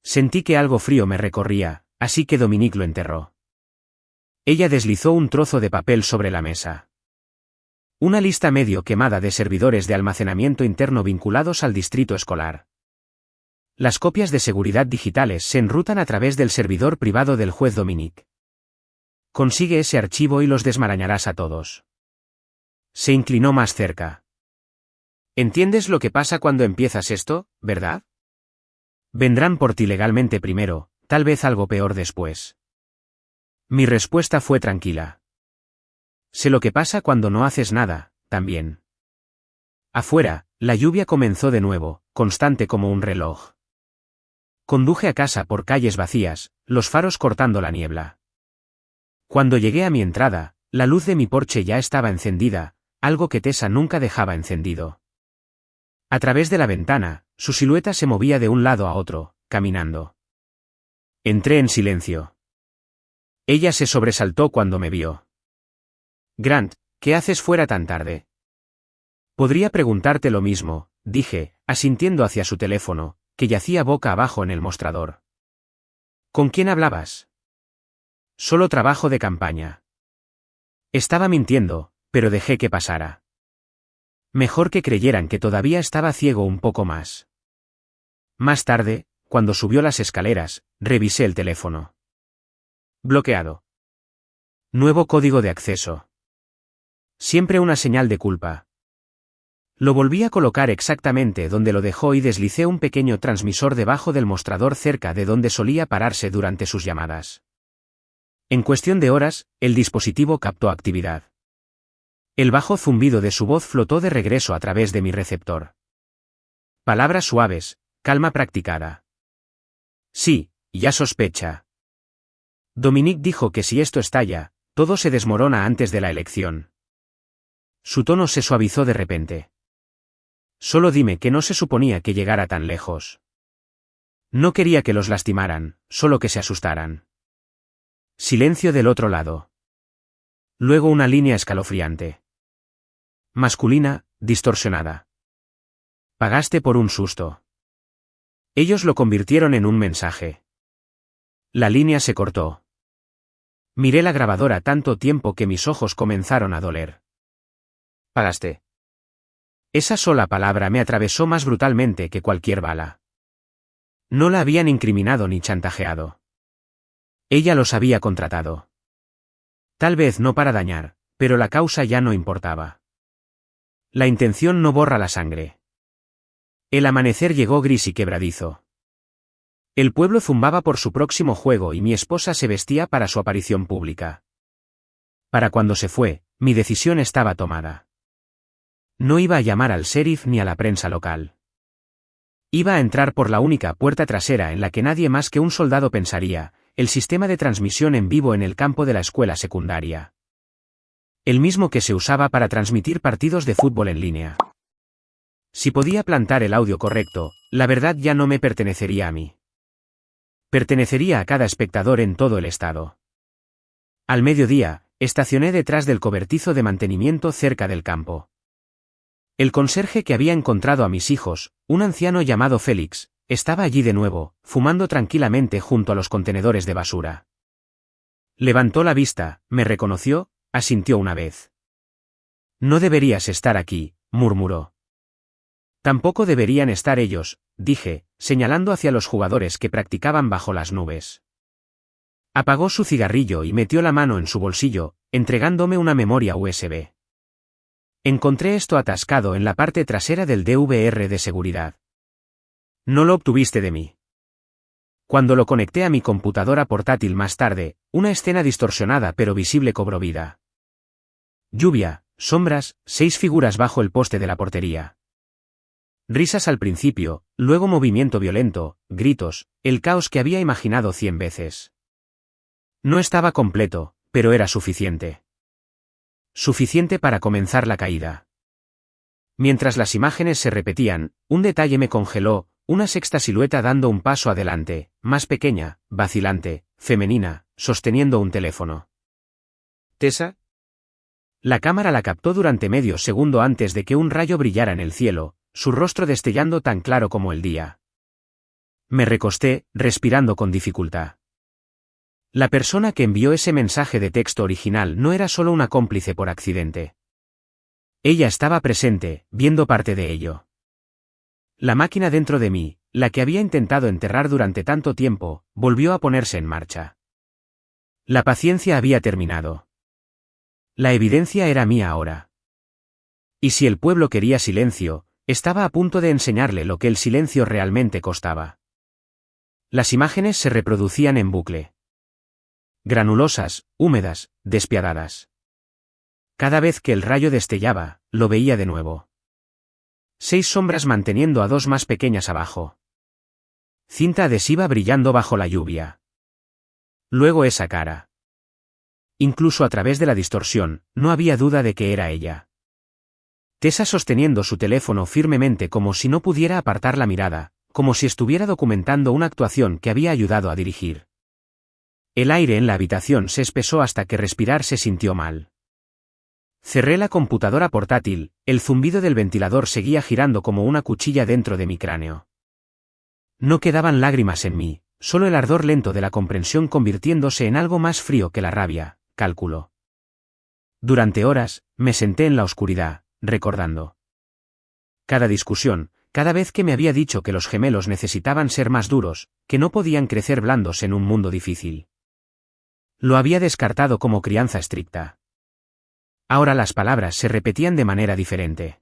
Speaker 1: Sentí que algo frío me recorría, así que Dominique lo enterró. Ella deslizó un trozo de papel sobre la mesa. Una lista medio quemada de servidores de almacenamiento interno vinculados al distrito escolar. Las copias de seguridad digitales se enrutan a través del servidor privado del juez Dominique. Consigue ese archivo y los desmarañarás a todos. Se inclinó más cerca. ¿Entiendes lo que pasa cuando empiezas esto, verdad? Vendrán por ti legalmente primero, tal vez algo peor después. Mi respuesta fue tranquila. Sé lo que pasa cuando no haces nada, también. Afuera, la lluvia comenzó de nuevo, constante como un reloj. Conduje a casa por calles vacías, los faros cortando la niebla. Cuando llegué a mi entrada, la luz de mi porche ya estaba encendida, algo que Tessa nunca dejaba encendido. A través de la ventana, su silueta se movía de un lado a otro, caminando. Entré en silencio. Ella se sobresaltó cuando me vio. Grant, ¿qué haces fuera tan tarde? Podría preguntarte lo mismo, dije, asintiendo hacia su teléfono, que yacía boca abajo en el mostrador. ¿Con quién hablabas? Solo trabajo de campaña. Estaba mintiendo, pero dejé que pasara. Mejor que creyeran que todavía estaba ciego un poco más. Más tarde, cuando subió las escaleras, revisé el teléfono. Bloqueado. Nuevo código de acceso. Siempre una señal de culpa. Lo volví a colocar exactamente donde lo dejó y deslicé un pequeño transmisor debajo del mostrador cerca de donde solía pararse durante sus llamadas. En cuestión de horas, el dispositivo captó actividad. El bajo zumbido de su voz flotó de regreso a través de mi receptor. Palabras suaves, calma practicada. Sí, ya sospecha. Dominique dijo que si esto estalla, todo se desmorona antes de la elección. Su tono se suavizó de repente. Solo dime que no se suponía que llegara tan lejos. No quería que los lastimaran, solo que se asustaran. Silencio del otro lado. Luego una línea escalofriante. Masculina, distorsionada. Pagaste por un susto. Ellos lo convirtieron en un mensaje. La línea se cortó. Miré la grabadora tanto tiempo que mis ojos comenzaron a doler. Pagaste. Esa sola palabra me atravesó más brutalmente que cualquier bala. No la habían incriminado ni chantajeado. Ella los había contratado. Tal vez no para dañar, pero la causa ya no importaba. La intención no borra la sangre. El amanecer llegó gris y quebradizo. El pueblo zumbaba por su próximo juego y mi esposa se vestía para su aparición pública. Para cuando se fue, mi decisión estaba tomada. No iba a llamar al sheriff ni a la prensa local. Iba a entrar por la única puerta trasera en la que nadie más que un soldado pensaría, el sistema de transmisión en vivo en el campo de la escuela secundaria. El mismo que se usaba para transmitir partidos de fútbol en línea. Si podía plantar el audio correcto, la verdad ya no me pertenecería a mí. Pertenecería a cada espectador en todo el estado. Al mediodía, estacioné detrás del cobertizo de mantenimiento cerca del campo. El conserje que había encontrado a mis hijos, un anciano llamado Félix, estaba allí de nuevo, fumando tranquilamente junto a los contenedores de basura. Levantó la vista, me reconoció, asintió una vez. No deberías estar aquí, murmuró. Tampoco deberían estar ellos, dije, señalando hacia los jugadores que practicaban bajo las nubes. Apagó su cigarrillo y metió la mano en su bolsillo, entregándome una memoria USB. Encontré esto atascado en la parte trasera del DVR de seguridad. No lo obtuviste de mí. Cuando lo conecté a mi computadora portátil más tarde, una escena distorsionada pero visible cobró vida. Lluvia, sombras, 6 figuras bajo el poste de la portería. Risas al principio, luego movimiento violento, gritos, el caos que había imaginado 100 veces. No estaba completo, pero era suficiente. Suficiente para comenzar la caída. Mientras las imágenes se repetían, un detalle me congeló, una sexta silueta dando un paso adelante, más pequeña, vacilante, femenina, sosteniendo un teléfono. ¿Tessa? La cámara la captó durante medio segundo antes de que un rayo brillara en el cielo, su rostro destellando tan claro como el día. Me recosté, respirando con dificultad. La persona que envió ese mensaje de texto original no era solo una cómplice por accidente. Ella estaba presente, viendo parte de ello. La máquina dentro de mí, la que había intentado enterrar durante tanto tiempo, volvió a ponerse en marcha. La paciencia había terminado. La evidencia era mía ahora. Y si el pueblo quería silencio, estaba a punto de enseñarle lo que el silencio realmente costaba. Las imágenes se reproducían en bucle. Granulosas, húmedas, despiadadas. Cada vez que el rayo destellaba, lo veía de nuevo. 6 sombras manteniendo a 2 más pequeñas abajo. Cinta adhesiva brillando bajo la lluvia. Luego esa cara. Incluso a través de la distorsión, no había duda de que era ella. Tessa sosteniendo su teléfono firmemente como si no pudiera apartar la mirada, como si estuviera documentando una actuación que había ayudado a dirigir. El aire en la habitación se espesó hasta que respirar se sintió mal. Cerré la computadora portátil, el zumbido del ventilador seguía girando como una cuchilla dentro de mi cráneo. No quedaban lágrimas en mí, solo el ardor lento de la comprensión convirtiéndose en algo más frío que la rabia, cálculo. Durante horas, me senté en la oscuridad, recordando. Cada discusión, cada vez que me había dicho que los gemelos necesitaban ser más duros, que no podían crecer blandos en un mundo difícil. Lo había descartado como crianza estricta. Ahora las palabras se repetían de manera diferente.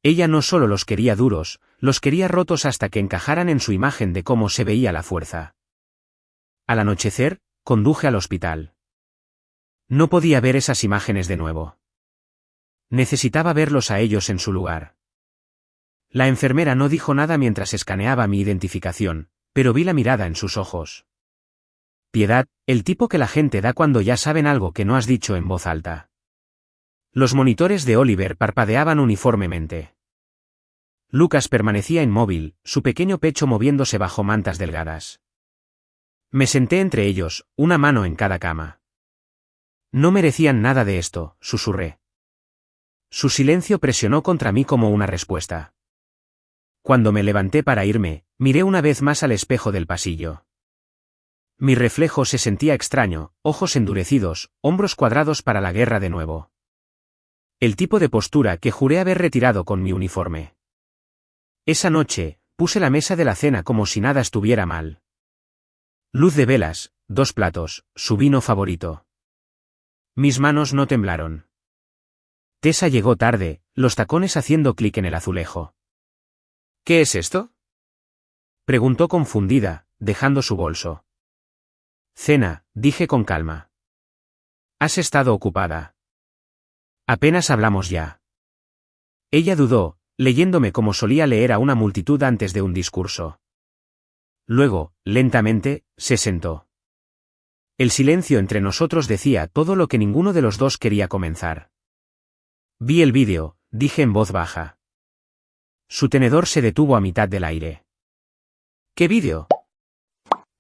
Speaker 1: Ella no solo los quería duros, los quería rotos hasta que encajaran en su imagen de cómo se veía la fuerza. Al anochecer, conduje al hospital. No podía ver esas imágenes de nuevo. Necesitaba verlos a ellos en su lugar. La enfermera no dijo nada mientras escaneaba mi identificación, pero vi la mirada en sus ojos. Piedad, el tipo que la gente da cuando ya saben algo que no has dicho en voz alta. Los monitores de Oliver parpadeaban uniformemente. Lucas permanecía inmóvil, su pequeño pecho moviéndose bajo mantas delgadas. Me senté entre ellos, una mano en cada cama. No merecían nada de esto, susurré. Su silencio presionó contra mí como una respuesta. Cuando me levanté para irme, miré una vez más al espejo del pasillo. Mi reflejo se sentía extraño, ojos endurecidos, hombros cuadrados para la guerra de nuevo. El tipo de postura que juré haber retirado con mi uniforme. Esa noche, puse la mesa de la cena como si nada estuviera mal. Luz de velas, 2 platos, su vino favorito. Mis manos no temblaron. Tessa llegó tarde, los tacones haciendo clic en el azulejo. ¿Qué es esto?, preguntó confundida, dejando su bolso. Cena, dije con calma. ¿Has estado ocupada? Apenas hablamos ya. Ella dudó, leyéndome como solía leer a una multitud antes de un discurso. Luego, lentamente, se sentó. El silencio entre nosotros decía todo lo que ninguno de los dos quería comenzar. Vi el vídeo, dije en voz baja. Su tenedor se detuvo a mitad del aire. ¿Qué vídeo?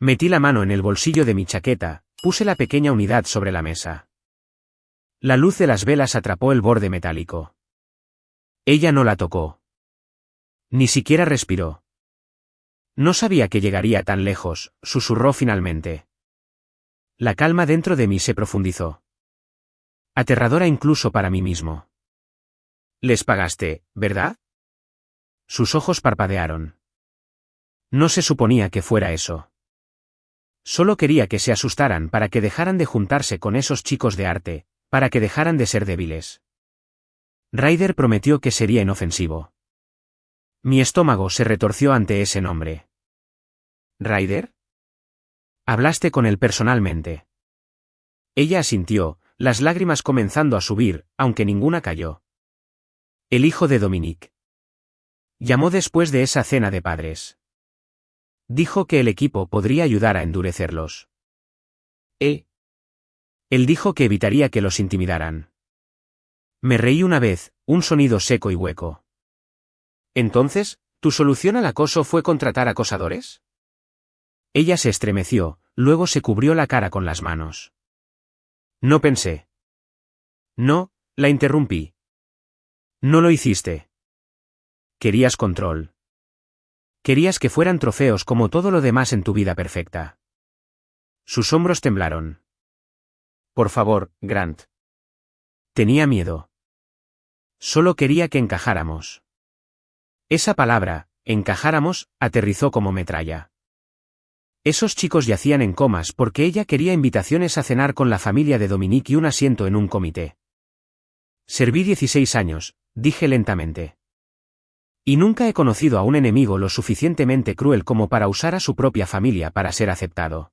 Speaker 1: Metí la mano en el bolsillo de mi chaqueta, puse la pequeña unidad sobre la mesa. La luz de las velas atrapó el borde metálico. Ella no la tocó. Ni siquiera respiró. No sabía que llegaría tan lejos, susurró finalmente. La calma dentro de mí se profundizó. Aterradora incluso para mí mismo. Les pagaste, ¿verdad? Sus ojos parpadearon. No se suponía que fuera eso. Solo quería que se asustaran para que dejaran de juntarse con esos chicos de arte, para que dejaran de ser débiles. Ryder prometió que sería inofensivo. Mi estómago se retorció ante ese nombre. ¿Ryder? Hablaste con él personalmente. Ella asintió, las lágrimas comenzando a subir, aunque ninguna cayó. El hijo de Dominique. Llamó después de esa cena de padres. Dijo que el equipo podría ayudar a endurecerlos. Él dijo que evitaría que los intimidaran. Me reí una vez, un sonido seco y hueco. Entonces, ¿tu solución al acoso fue contratar acosadores? Ella se estremeció, luego se cubrió la cara con las manos. No pensé. No, la interrumpí. No lo hiciste. Querías control. Querías que fueran trofeos como todo lo demás en tu vida perfecta. Sus hombros temblaron. Por favor, Grant. Tenía miedo. Solo quería que encajáramos. Esa palabra, encajáramos, aterrizó como metralla. Esos chicos yacían en comas porque ella quería invitaciones a cenar con la familia de Dominique y un asiento en un comité. Serví 16 años, dije lentamente. Y nunca he conocido a un enemigo lo suficientemente cruel como para usar a su propia familia para ser aceptado.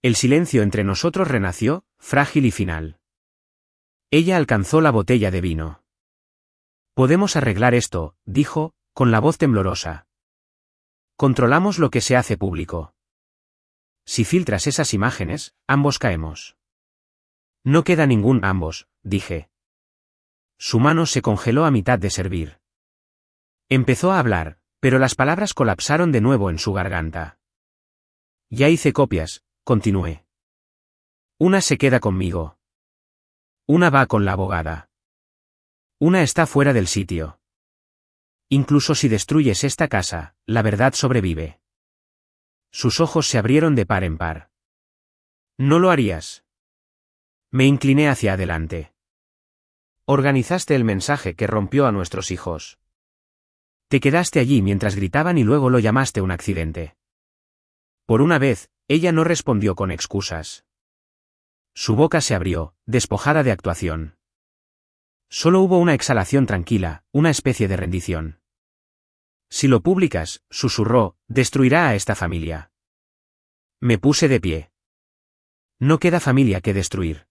Speaker 1: El silencio entre nosotros renació, frágil y final. Ella alcanzó la botella de vino. Podemos arreglar esto, dijo, con la voz temblorosa. Controlamos lo que se hace público. Si filtras esas imágenes, ambos caemos. No queda ningún ambos, dije. Su mano se congeló a mitad de servir. Empezó a hablar, pero las palabras colapsaron de nuevo en su garganta. Ya hice copias, continué. Una se queda conmigo. Una va con la abogada. Una está fuera del sitio. Incluso si destruyes esta casa, la verdad sobrevive. Sus ojos se abrieron de par en par. ¿No lo harías? Me incliné hacia adelante. Organizaste el mensaje que rompió a nuestros hijos. Te quedaste allí mientras gritaban y luego lo llamaste un accidente. Por una vez, ella no respondió con excusas. Su boca se abrió, despojada de actuación. Solo hubo una exhalación tranquila, una especie de rendición. Si lo publicas, susurró, destruirá a esta familia. Me puse de pie. No queda familia que destruir.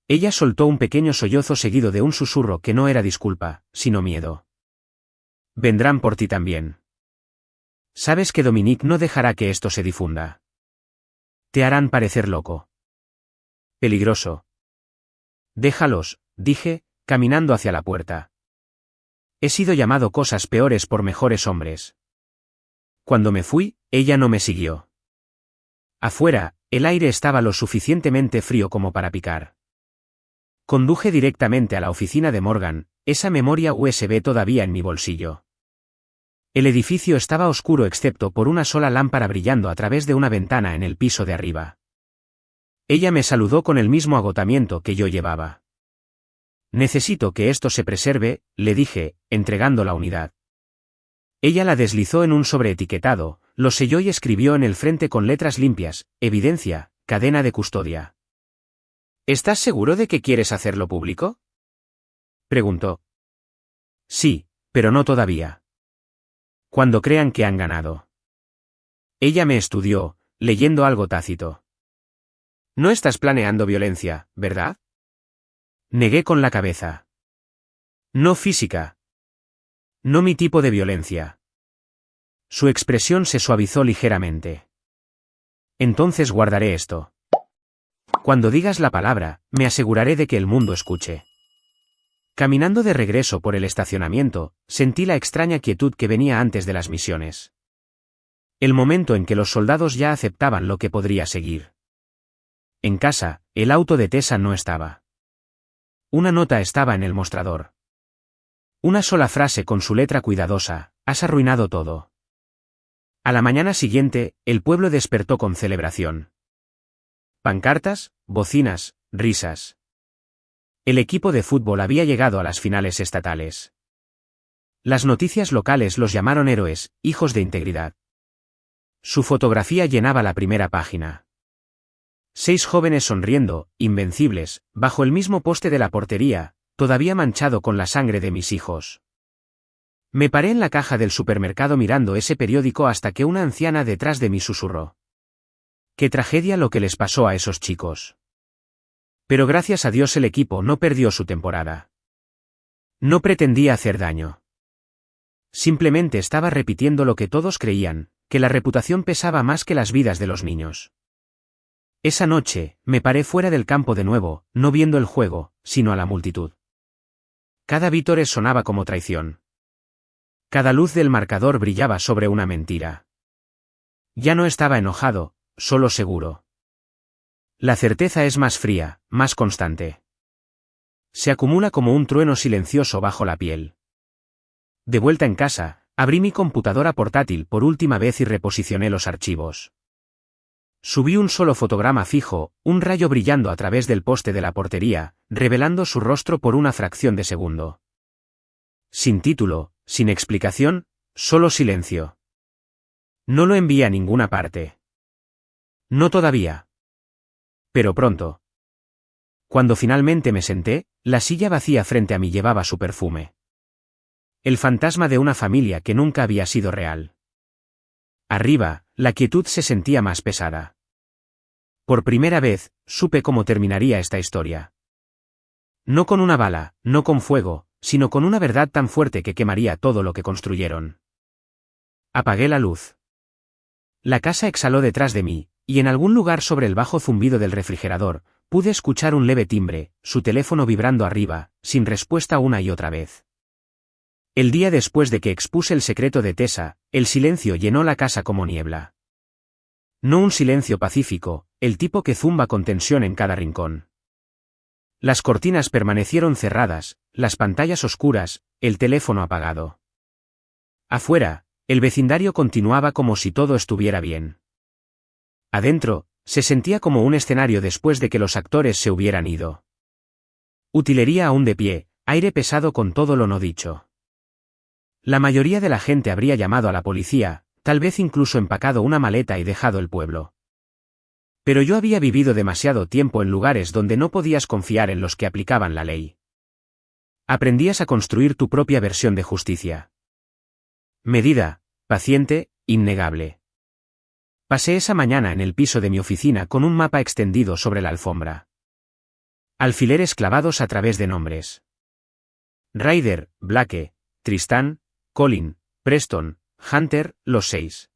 Speaker 1: Ella soltó un pequeño sollozo seguido de un susurro que no era disculpa, sino miedo. Vendrán por ti también. Sabes que Dominique no dejará que esto se difunda. Te harán parecer loco. Peligroso. Déjalos, dije, caminando hacia la puerta. He sido llamado cosas peores por mejores hombres. Cuando me fui, ella no me siguió. Afuera, el aire estaba lo suficientemente frío como para picar. Conduje directamente a la oficina de Morgan, esa memoria USB todavía en mi bolsillo. El edificio estaba oscuro excepto por una sola lámpara brillando a través de una ventana en el piso de arriba. Ella me saludó con el mismo agotamiento que yo llevaba. Necesito que esto se preserve, le dije, entregando la unidad. Ella la deslizó en un sobreetiquetado, lo selló y escribió en el frente con letras limpias, evidencia, cadena de custodia. ¿Estás seguro de que quieres hacerlo público? Preguntó. Sí, pero no todavía. Cuando crean que han ganado. Ella me estudió, leyendo algo tácito. No estás planeando violencia, ¿verdad? Negué con la cabeza. No física. No mi tipo de violencia. Su expresión se suavizó ligeramente. Entonces guardaré esto. Cuando digas la palabra, me aseguraré de que el mundo escuche. Caminando de regreso por el estacionamiento, sentí la extraña quietud que venía antes de las misiones. El momento en que los soldados ya aceptaban lo que podría seguir. En casa, el auto de Tessa no estaba. Una nota estaba en el mostrador. Una sola frase con su letra cuidadosa: has arruinado todo. A la mañana siguiente, el pueblo despertó con celebración. Pancartas, bocinas, risas. El equipo de fútbol había llegado a las finales estatales. Las noticias locales los llamaron héroes, hijos de integridad. Su fotografía llenaba la primera página. 6 jóvenes sonriendo, invencibles, bajo el mismo poste de la portería, todavía manchado con la sangre de mis hijos. Me paré en la caja del supermercado mirando ese periódico hasta que una anciana detrás de mí susurró: «Qué tragedia lo que les pasó a esos chicos». Pero gracias a Dios el equipo no perdió su temporada. No pretendía hacer daño. Simplemente estaba repitiendo lo que todos creían, que la reputación pesaba más que las vidas de los niños. Esa noche, me paré fuera del campo de nuevo, no viendo el juego, sino a la multitud. Cada vítore sonaba como traición. Cada luz del marcador brillaba sobre una mentira. Ya no estaba enojado, solo seguro. La certeza es más fría, más constante. Se acumula como un trueno silencioso bajo la piel. De vuelta en casa, abrí mi computadora portátil por última vez y reposicioné los archivos. Subí un solo fotograma fijo, un rayo brillando a través del poste de la portería, revelando su rostro por una fracción de segundo. Sin título, sin explicación, solo silencio. No lo envié a ninguna parte. No todavía. Pero pronto. Cuando finalmente me senté, la silla vacía frente a mí llevaba su perfume. El fantasma de una familia que nunca había sido real. Arriba, la quietud se sentía más pesada. Por primera vez, supe cómo terminaría esta historia. No con una bala, no con fuego, sino con una verdad tan fuerte que quemaría todo lo que construyeron. Apagué la luz. La casa exhaló detrás de mí, y en algún lugar sobre el bajo zumbido del refrigerador, pude escuchar un leve timbre, su teléfono vibrando arriba, sin respuesta una y otra vez. El día después de que expuse el secreto de Tessa, el silencio llenó la casa como niebla. No un silencio pacífico, el tipo que zumba con tensión en cada rincón. Las cortinas permanecieron cerradas, las pantallas oscuras, el teléfono apagado. Afuera, el vecindario continuaba como si todo estuviera bien. Adentro, se sentía como un escenario después de que los actores se hubieran ido. Utilería aún de pie, aire pesado con todo lo no dicho. La mayoría de la gente habría llamado a la policía, tal vez incluso empacado una maleta y dejado el pueblo. Pero yo había vivido demasiado tiempo en lugares donde no podías confiar en los que aplicaban la ley. Aprendías a construir tu propia versión de justicia. Medida, paciente, innegable. Pasé esa mañana en el piso de mi oficina con un mapa extendido sobre la alfombra. Alfileres clavados a través de nombres. Ryder, Blake, Tristán, Colin, Preston, Hunter, los 6.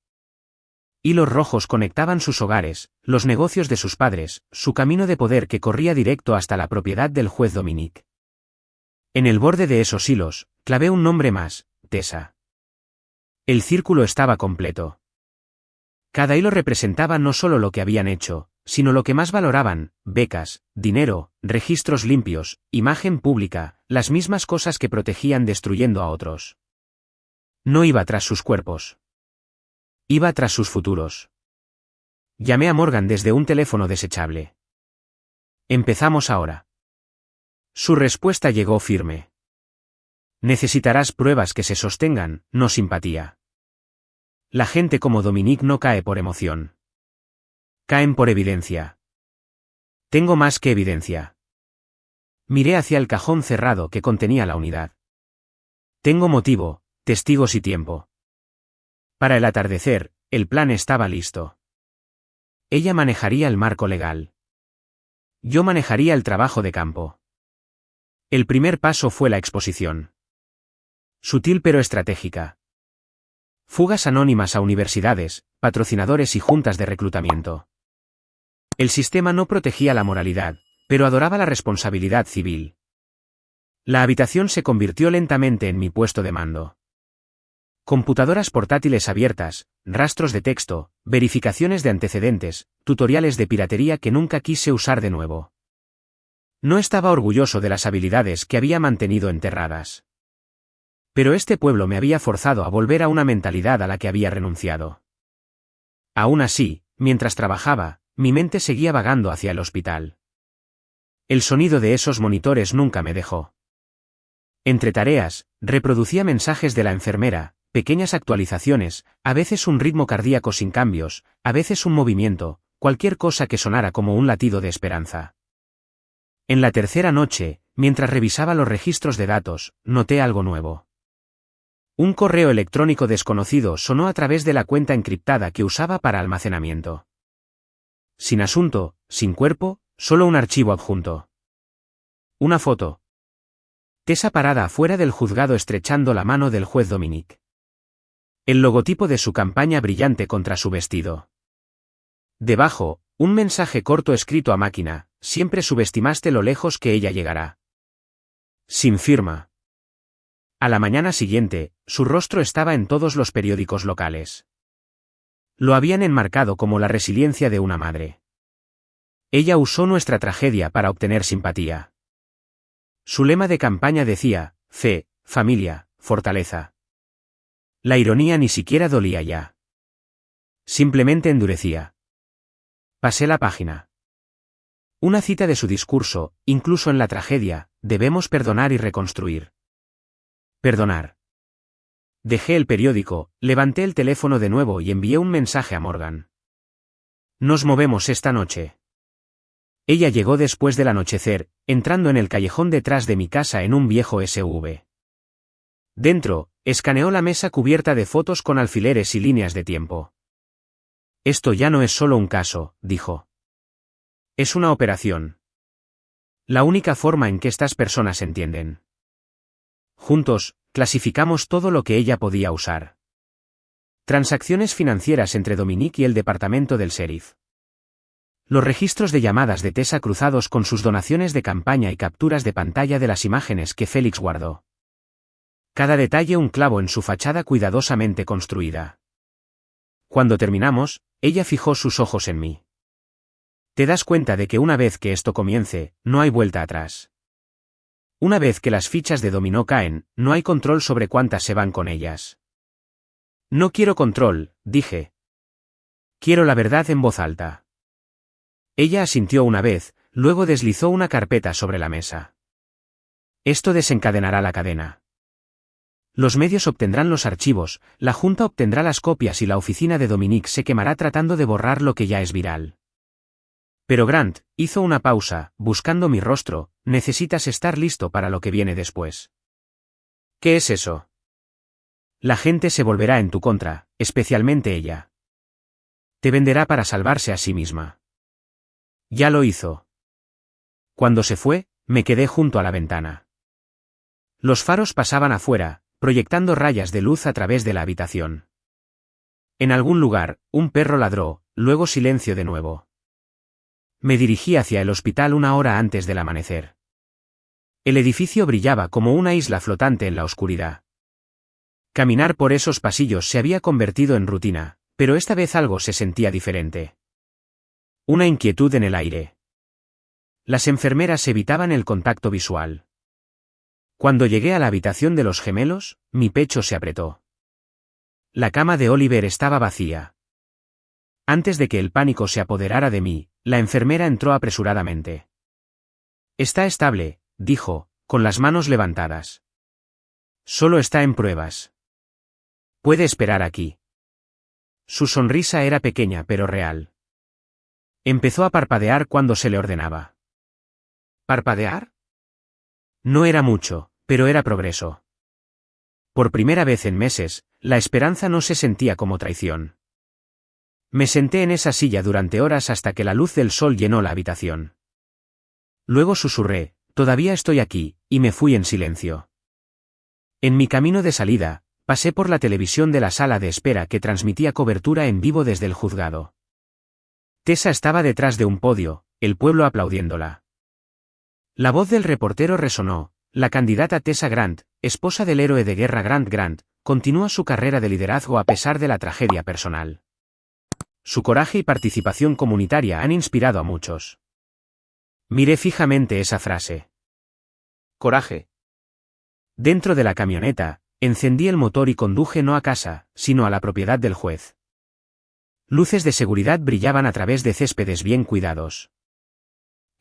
Speaker 1: Hilos rojos conectaban sus hogares, los negocios de sus padres, su camino de poder que corría directo hasta la propiedad del juez Dominic. En el borde de esos hilos, clavé un nombre más: Tessa. El círculo estaba completo. Cada hilo representaba no solo lo que habían hecho, sino lo que más valoraban: becas, dinero, registros limpios, imagen pública, las mismas cosas que protegían destruyendo a otros. No iba tras sus cuerpos. Iba tras sus futuros. Llamé a Morgan desde un teléfono desechable. «Empezamos ahora». Su respuesta llegó firme. «Necesitarás pruebas que se sostengan, no simpatía. La gente como Dominic no cae por emoción. Caen por evidencia». «Tengo más que evidencia». Miré hacia el cajón cerrado que contenía la unidad. «Tengo motivo, testigos y tiempo». Para el atardecer, el plan estaba listo. Ella manejaría el marco legal. Yo manejaría el trabajo de campo. El primer paso fue la exposición. Sutil pero estratégica. Fugas anónimas a universidades, patrocinadores y juntas de reclutamiento. El sistema no protegía la moralidad, pero adoraba la responsabilidad civil. La habitación se convirtió lentamente en mi puesto de mando. Computadoras portátiles abiertas, rastros de texto, verificaciones de antecedentes, tutoriales de piratería que nunca quise usar de nuevo. No estaba orgulloso de las habilidades que había mantenido enterradas. Pero este pueblo me había forzado a volver a una mentalidad a la que había renunciado. Aún así, mientras trabajaba, mi mente seguía vagando hacia el hospital. El sonido de esos monitores nunca me dejó. Entre tareas, reproducía mensajes de la enfermera, pequeñas actualizaciones, a veces un ritmo cardíaco sin cambios, a veces un movimiento, cualquier cosa que sonara como un latido de esperanza. En la tercera noche, mientras revisaba los registros de datos, noté algo nuevo. Un correo electrónico desconocido sonó a través de la cuenta encriptada que usaba para almacenamiento. Sin asunto, sin cuerpo, solo un archivo adjunto. Una foto. Tessa parada afuera del juzgado estrechando la mano del juez Dominic. El logotipo de su campaña brillante contra su vestido. Debajo, un mensaje corto escrito a máquina: siempre subestimaste lo lejos que ella llegará. Sin firma. A la mañana siguiente, su rostro estaba en todos los periódicos locales. Lo habían enmarcado como la resiliencia de una madre. Ella usó nuestra tragedia para obtener simpatía. Su lema de campaña decía: fe, familia, fortaleza. La ironía ni siquiera dolía ya. Simplemente endurecía. Pasé la página. Una cita de su discurso: incluso en la tragedia, debemos perdonar y reconstruir. Perdonar. Dejé el periódico, levanté el teléfono de nuevo y envié un mensaje a Morgan. Nos movemos esta noche. Ella llegó después del anochecer, entrando en el callejón detrás de mi casa en un viejo SUV. Dentro, escaneó la mesa cubierta de fotos con alfileres y líneas de tiempo. Esto ya no es solo un caso, dijo. Es una operación. La única forma en que estas personas se entienden. Juntos, clasificamos todo lo que ella podía usar. Transacciones financieras entre Dominic y el departamento del sheriff. Los registros de llamadas de Tessa cruzados con sus donaciones de campaña y capturas de pantalla de las imágenes que Félix guardó. Cada detalle un clavo en su fachada cuidadosamente construida. Cuando terminamos, ella fijó sus ojos en mí. Te das cuenta de que una vez que esto comience, no hay vuelta atrás. Una vez que las fichas de dominó caen, no hay control sobre cuántas se van con ellas. No quiero control, dije. Quiero la verdad en voz alta. Ella asintió una vez, luego deslizó una carpeta sobre la mesa. Esto desencadenará la cadena. Los medios obtendrán los archivos, la Junta obtendrá las copias y la oficina de Dominic se quemará tratando de borrar lo que ya es viral. Pero Grant hizo una pausa, buscando mi rostro: necesitas estar listo para lo que viene después. ¿Qué es eso? La gente se volverá en tu contra, especialmente ella. Te venderá para salvarse a sí misma. Ya lo hizo. Cuando se fue, me quedé junto a la ventana. Los faros pasaban afuera, proyectando rayas de luz a través de la habitación. En algún lugar, un perro ladró, luego silencio de nuevo. Me dirigí hacia el hospital una hora antes del amanecer. El edificio brillaba como una isla flotante en la oscuridad. Caminar por esos pasillos se había convertido en rutina, pero esta vez algo se sentía diferente. Una inquietud en el aire. Las enfermeras evitaban el contacto visual. Cuando llegué a la habitación de los gemelos, mi pecho se apretó. La cama de Oliver estaba vacía. Antes de que el pánico se apoderara de mí, la enfermera entró apresuradamente. Está estable, dijo, con las manos levantadas. Solo está en pruebas. Puede esperar aquí. Su sonrisa era pequeña pero real. Empezó a parpadear cuando se le ordenaba. ¿Parpadear? No era mucho, pero era progreso. Por primera vez en meses, la esperanza no se sentía como traición. Me senté en esa silla durante horas hasta que la luz del sol llenó la habitación. Luego susurré: todavía estoy aquí, y me fui en silencio. En mi camino de salida, pasé por la televisión de la sala de espera que transmitía cobertura en vivo desde el juzgado. Tessa estaba detrás de un podio, el pueblo aplaudiéndola. La voz del reportero resonó: la candidata Tessa Grant, esposa del héroe de guerra Grant Grant, continúa su carrera de liderazgo a pesar de la tragedia personal. Su coraje y participación comunitaria han inspirado a muchos. Miré fijamente esa frase. Coraje. Dentro de la camioneta, encendí el motor y conduje no a casa, sino a la propiedad del juez. Luces de seguridad brillaban a través de céspedes bien cuidados.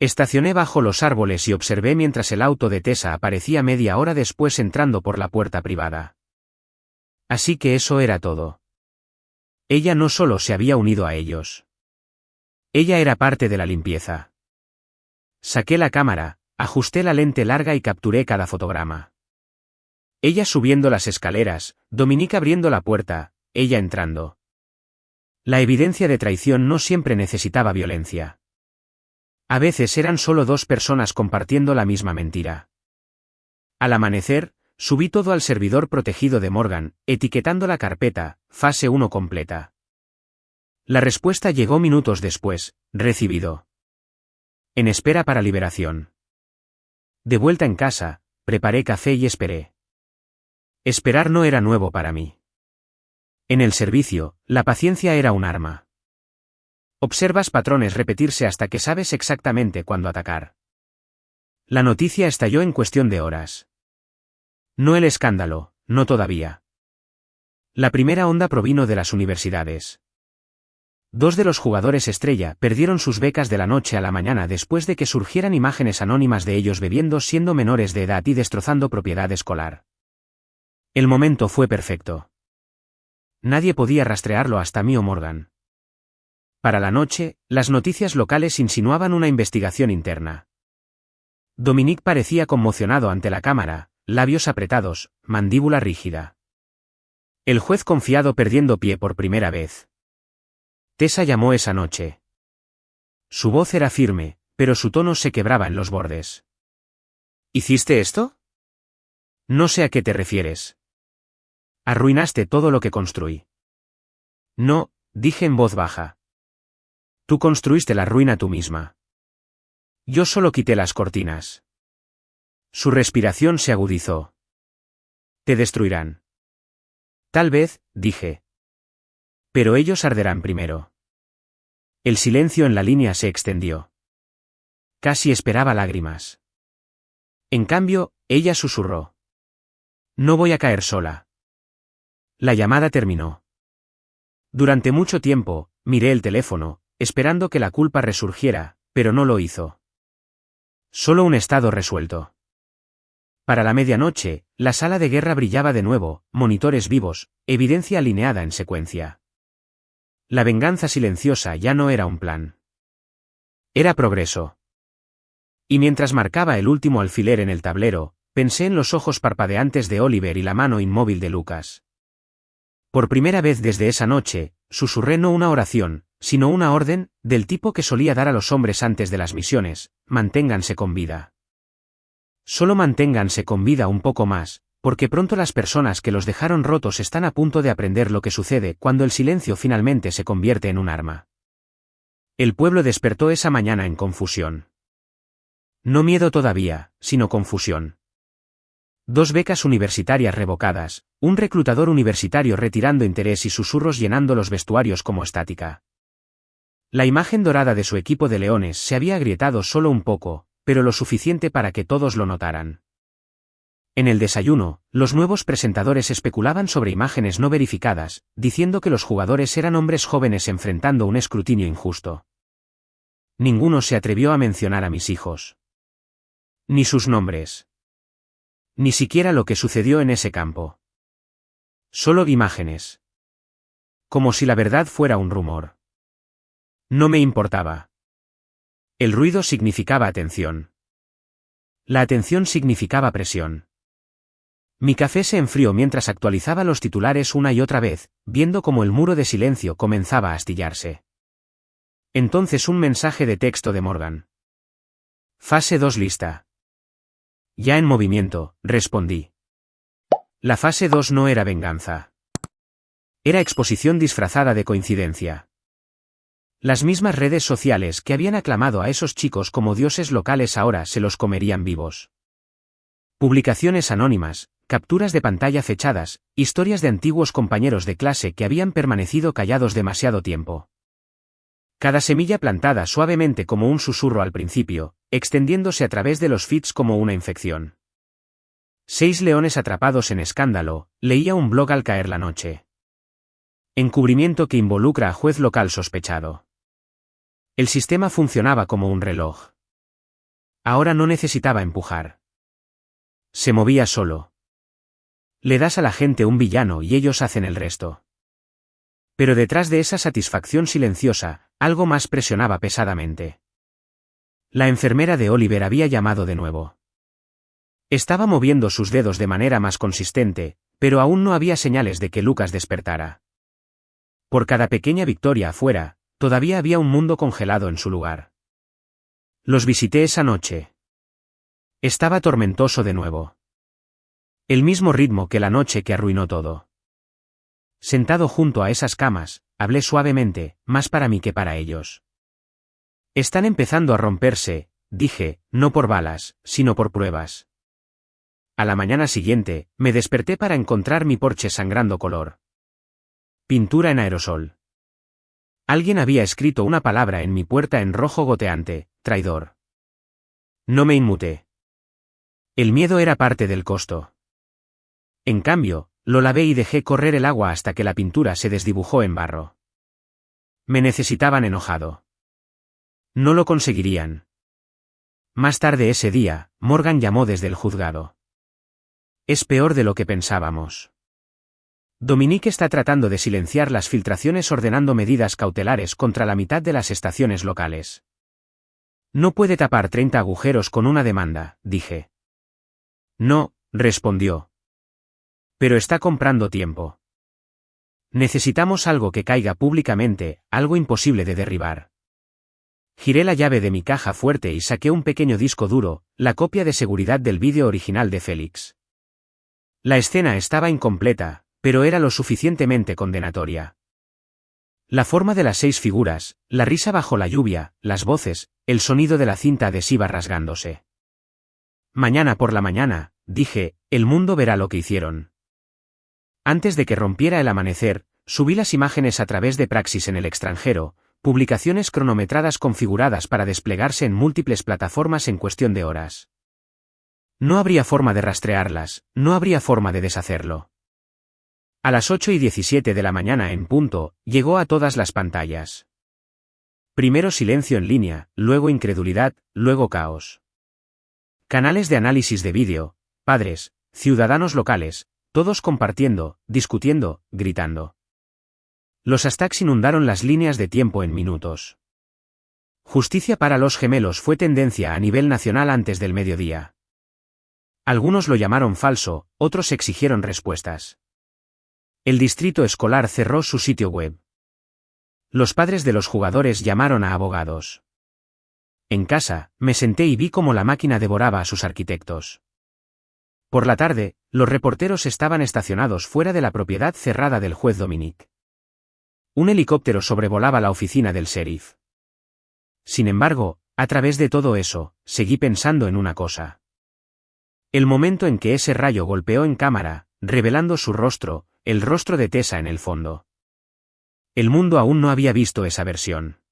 Speaker 1: Estacioné bajo los árboles y observé mientras el auto de Tessa aparecía media hora después entrando por la puerta privada. Así que eso era todo. Ella no solo se había unido a ellos. Ella era parte de la limpieza. Saqué la cámara, ajusté la lente larga y capturé cada fotograma. Ella subiendo las escaleras, Dominique abriendo la puerta, ella entrando. La evidencia de traición no siempre necesitaba violencia. A veces eran solo dos personas compartiendo la misma mentira. Al amanecer, subí todo al servidor protegido de Morgan, etiquetando la carpeta, fase 1 completa. La respuesta llegó minutos después: recibido. En espera para liberación. De vuelta en casa, preparé café y esperé. Esperar no era nuevo para mí. En el servicio, la paciencia era un arma. Observas patrones repetirse hasta que sabes exactamente cuándo atacar. La noticia estalló en cuestión de horas. No el escándalo, no todavía. La primera onda provino de las universidades. 2 de los jugadores estrella perdieron sus becas de la noche a la mañana después de que surgieran imágenes anónimas de ellos bebiendo siendo menores de edad y destrozando propiedad escolar. El momento fue perfecto. Nadie podía rastrearlo hasta mí o Morgan. Para la noche, las noticias locales insinuaban una investigación interna. Dominique parecía conmocionado ante la cámara, labios apretados, mandíbula rígida. El juez confiado perdiendo pie por primera vez. Tessa llamó esa noche. Su voz era firme, pero su tono se quebraba en los bordes. ¿Hiciste esto? No sé a qué te refieres. Arruinaste todo lo que construí. No, dije en voz baja. Tú construiste la ruina tú misma. Yo solo quité las cortinas. Su respiración se agudizó. Te destruirán. Tal vez, dije. Pero ellos arderán primero. El silencio en la línea se extendió. Casi esperaba lágrimas. En cambio, ella susurró. No voy a caer sola. La llamada terminó. Durante mucho tiempo, miré el teléfono, esperando que la culpa resurgiera, pero no lo hizo. Solo un estado resuelto. Para la medianoche, la sala de guerra brillaba de nuevo, monitores vivos, evidencia alineada en secuencia. La venganza silenciosa ya no era un plan. Era progreso. Y mientras marcaba el último alfiler en el tablero, pensé en los ojos parpadeantes de Oliver y la mano inmóvil de Lucas. Por primera vez desde esa noche, susurré no una oración, sino una orden, del tipo que solía dar a los hombres antes de las misiones: manténganse con vida. Solo manténganse con vida un poco más, porque pronto las personas que los dejaron rotos están a punto de aprender lo que sucede cuando el silencio finalmente se convierte en un arma. El pueblo despertó esa mañana en confusión. No miedo todavía, sino confusión. 2 becas universitarias revocadas, un reclutador universitario retirando interés y susurros llenando los vestuarios como estática. La imagen dorada de su equipo de leones se había agrietado solo un poco, pero lo suficiente para que todos lo notaran. En el desayuno, los nuevos presentadores especulaban sobre imágenes no verificadas, diciendo que los jugadores eran hombres jóvenes enfrentando un escrutinio injusto. Ninguno se atrevió a mencionar a mis hijos. Ni sus nombres. Ni siquiera lo que sucedió en ese campo. Solo imágenes. Como si la verdad fuera un rumor. No me importaba. El ruido significaba atención. La atención significaba presión. Mi café se enfrió mientras actualizaba los titulares una y otra vez, viendo cómo el muro de silencio comenzaba a astillarse. Entonces un mensaje de texto de Morgan. Fase 2 lista. Ya en movimiento, respondí. La fase 2 no era venganza. Era exposición disfrazada de coincidencia. Las mismas redes sociales que habían aclamado a esos chicos como dioses locales ahora se los comerían vivos. Publicaciones anónimas, capturas de pantalla fechadas, historias de antiguos compañeros de clase que habían permanecido callados demasiado tiempo. Cada semilla plantada suavemente como un susurro al principio, extendiéndose a través de los feeds como una infección. 6 leones atrapados en escándalo, leía un blog al caer la noche. Encubrimiento que involucra a juez local sospechado. El sistema funcionaba como un reloj. Ahora no necesitaba empujar. Se movía solo. Le das a la gente un villano y ellos hacen el resto. Pero detrás de esa satisfacción silenciosa, algo más presionaba pesadamente. La enfermera de Oliver había llamado de nuevo. Estaba moviendo sus dedos de manera más consistente, pero aún no había señales de que Lucas despertara. Por cada pequeña victoria afuera, todavía había un mundo congelado en su lugar. Los visité esa noche. Estaba tormentoso de nuevo. El mismo ritmo que la noche que arruinó todo. Sentado junto a esas camas, hablé suavemente, más para mí que para ellos. Están empezando a romperse, dije, no por balas, sino por pruebas. A la mañana siguiente, me desperté para encontrar mi porche sangrando color. Pintura en aerosol. Alguien había escrito una palabra en mi puerta en rojo goteante, traidor. No me inmuté. El miedo era parte del costo. En cambio, lo lavé y dejé correr el agua hasta que la pintura se desdibujó en barro. Me necesitaban enojado. No lo conseguirían. Más tarde ese día, Morgan llamó desde el juzgado. Es peor de lo que pensábamos. Dominique está tratando de silenciar las filtraciones ordenando medidas cautelares contra la mitad de las estaciones locales. No puede tapar 30 agujeros con una demanda, dije. No, respondió. Pero está comprando tiempo. Necesitamos algo que caiga públicamente, algo imposible de derribar. Giré la llave de mi caja fuerte y saqué un pequeño disco duro, la copia de seguridad del vídeo original de Félix. La escena estaba incompleta, pero era lo suficientemente condenatoria. La forma de las 6 figuras, la risa bajo la lluvia, las voces, el sonido de la cinta adhesiva rasgándose. Mañana por la mañana, dije, el mundo verá lo que hicieron. Antes de que rompiera el amanecer, subí las imágenes a través de Praxis en el extranjero, publicaciones cronometradas configuradas para desplegarse en múltiples plataformas en cuestión de horas. No habría forma de rastrearlas, no habría forma de deshacerlo. A las 8:17 de la mañana en punto, llegó a todas las pantallas. Primero silencio en línea, luego incredulidad, luego caos. Canales de análisis de vídeo, padres, ciudadanos locales, todos compartiendo, discutiendo, gritando. Los hashtags inundaron las líneas de tiempo en minutos. Justicia para los gemelos fue tendencia a nivel nacional antes del mediodía. Algunos lo llamaron falso, otros exigieron respuestas. El distrito escolar cerró su sitio web. Los padres de los jugadores llamaron a abogados. En casa, me senté y vi cómo la máquina devoraba a sus arquitectos. Por la tarde, los reporteros estaban estacionados fuera de la propiedad cerrada del juez Dominique. Un helicóptero sobrevolaba la oficina del sheriff. Sin embargo, a través de todo eso, seguí pensando en una cosa. El momento en que ese rayo golpeó en cámara, revelando su rostro, el rostro de Tessa en el fondo. El mundo aún no había visto esa versión.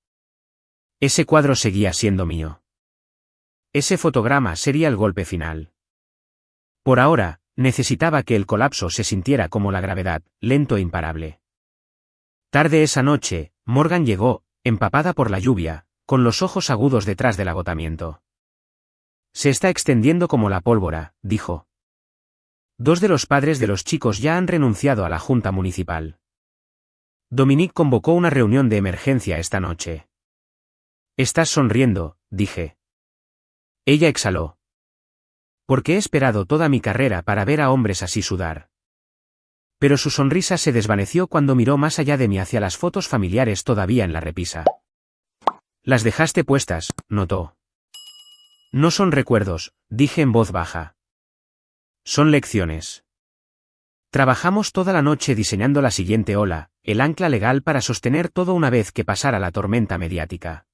Speaker 1: Ese cuadro seguía siendo mío. Ese fotograma sería el golpe final. Por ahora, necesitaba que el colapso se sintiera como la gravedad, lento e imparable. Tarde esa noche, Morgan llegó, empapada por la lluvia, con los ojos agudos detrás del agotamiento. Se está extendiendo como la pólvora, dijo. 2 de los padres de los chicos ya han renunciado a la junta municipal. Dominique convocó una reunión de emergencia esta noche. Estás sonriendo, dije. Ella exhaló. Porque he esperado toda mi carrera para ver a hombres así sudar. Pero su sonrisa se desvaneció cuando miró más allá de mí hacia las fotos familiares todavía en la repisa. Las dejaste puestas, notó. No son recuerdos, dije en voz baja. Son lecciones. Trabajamos toda la noche diseñando la siguiente ola, el ancla legal para sostener todo una vez que pasara la tormenta mediática.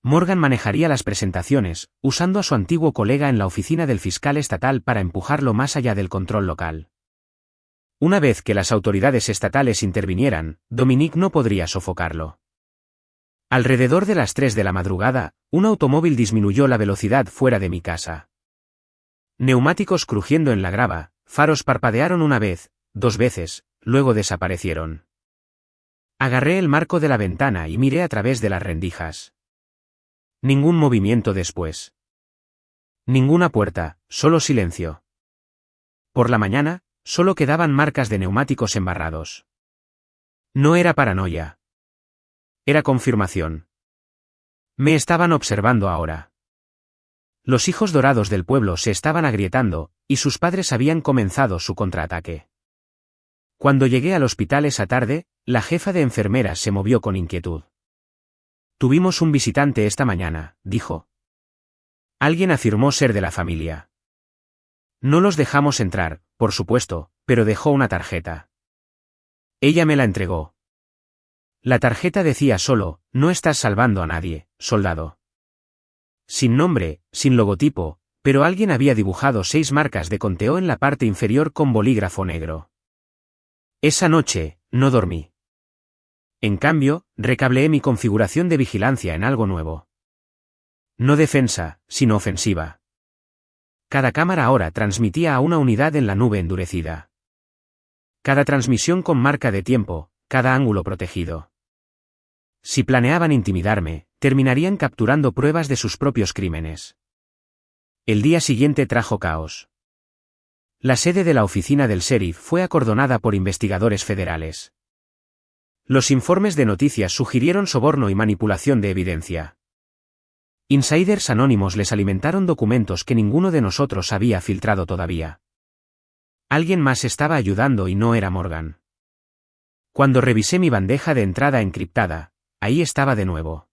Speaker 1: Morgan manejaría las presentaciones, usando a su antiguo colega en la oficina del fiscal estatal para empujarlo más allá del control local. Una vez que las autoridades estatales intervinieran, Dominique no podría sofocarlo. Alrededor de las 3 de la madrugada, un automóvil disminuyó la velocidad fuera de mi casa. Neumáticos crujiendo en la grava, faros parpadearon una vez, 2 veces, luego desaparecieron. Agarré el marco de la ventana y miré a través de las rendijas. Ningún movimiento después. Ninguna puerta, solo silencio. Por la mañana, solo quedaban marcas de neumáticos embarrados. No era paranoia. Era confirmación. Me estaban observando ahora. Los hijos dorados del pueblo se estaban agrietando, y sus padres habían comenzado su contraataque. Cuando llegué al hospital esa tarde, la jefa de enfermeras se movió con inquietud. Tuvimos un visitante esta mañana, dijo. Alguien afirmó ser de la familia. No los dejamos entrar, por supuesto, pero dejó una tarjeta. Ella me la entregó. La tarjeta decía solo, no estás salvando a nadie, soldado. Sin nombre, sin logotipo, pero alguien había dibujado 6 marcas de conteo en la parte inferior con bolígrafo negro. Esa noche, no dormí. En cambio, recableé mi configuración de vigilancia en algo nuevo. No defensa, sino ofensiva. Cada cámara ahora transmitía a una unidad en la nube endurecida. Cada transmisión con marca de tiempo, cada ángulo protegido. Si planeaban intimidarme, terminarían capturando pruebas de sus propios crímenes. El día siguiente trajo caos. La sede de la oficina del sheriff fue acordonada por investigadores federales. Los informes de noticias sugirieron soborno y manipulación de evidencia. Insiders anónimos les alimentaron documentos que ninguno de nosotros había filtrado todavía. Alguien más estaba ayudando y no era Morgan. Cuando revisé mi bandeja de entrada encriptada, ahí estaba de nuevo.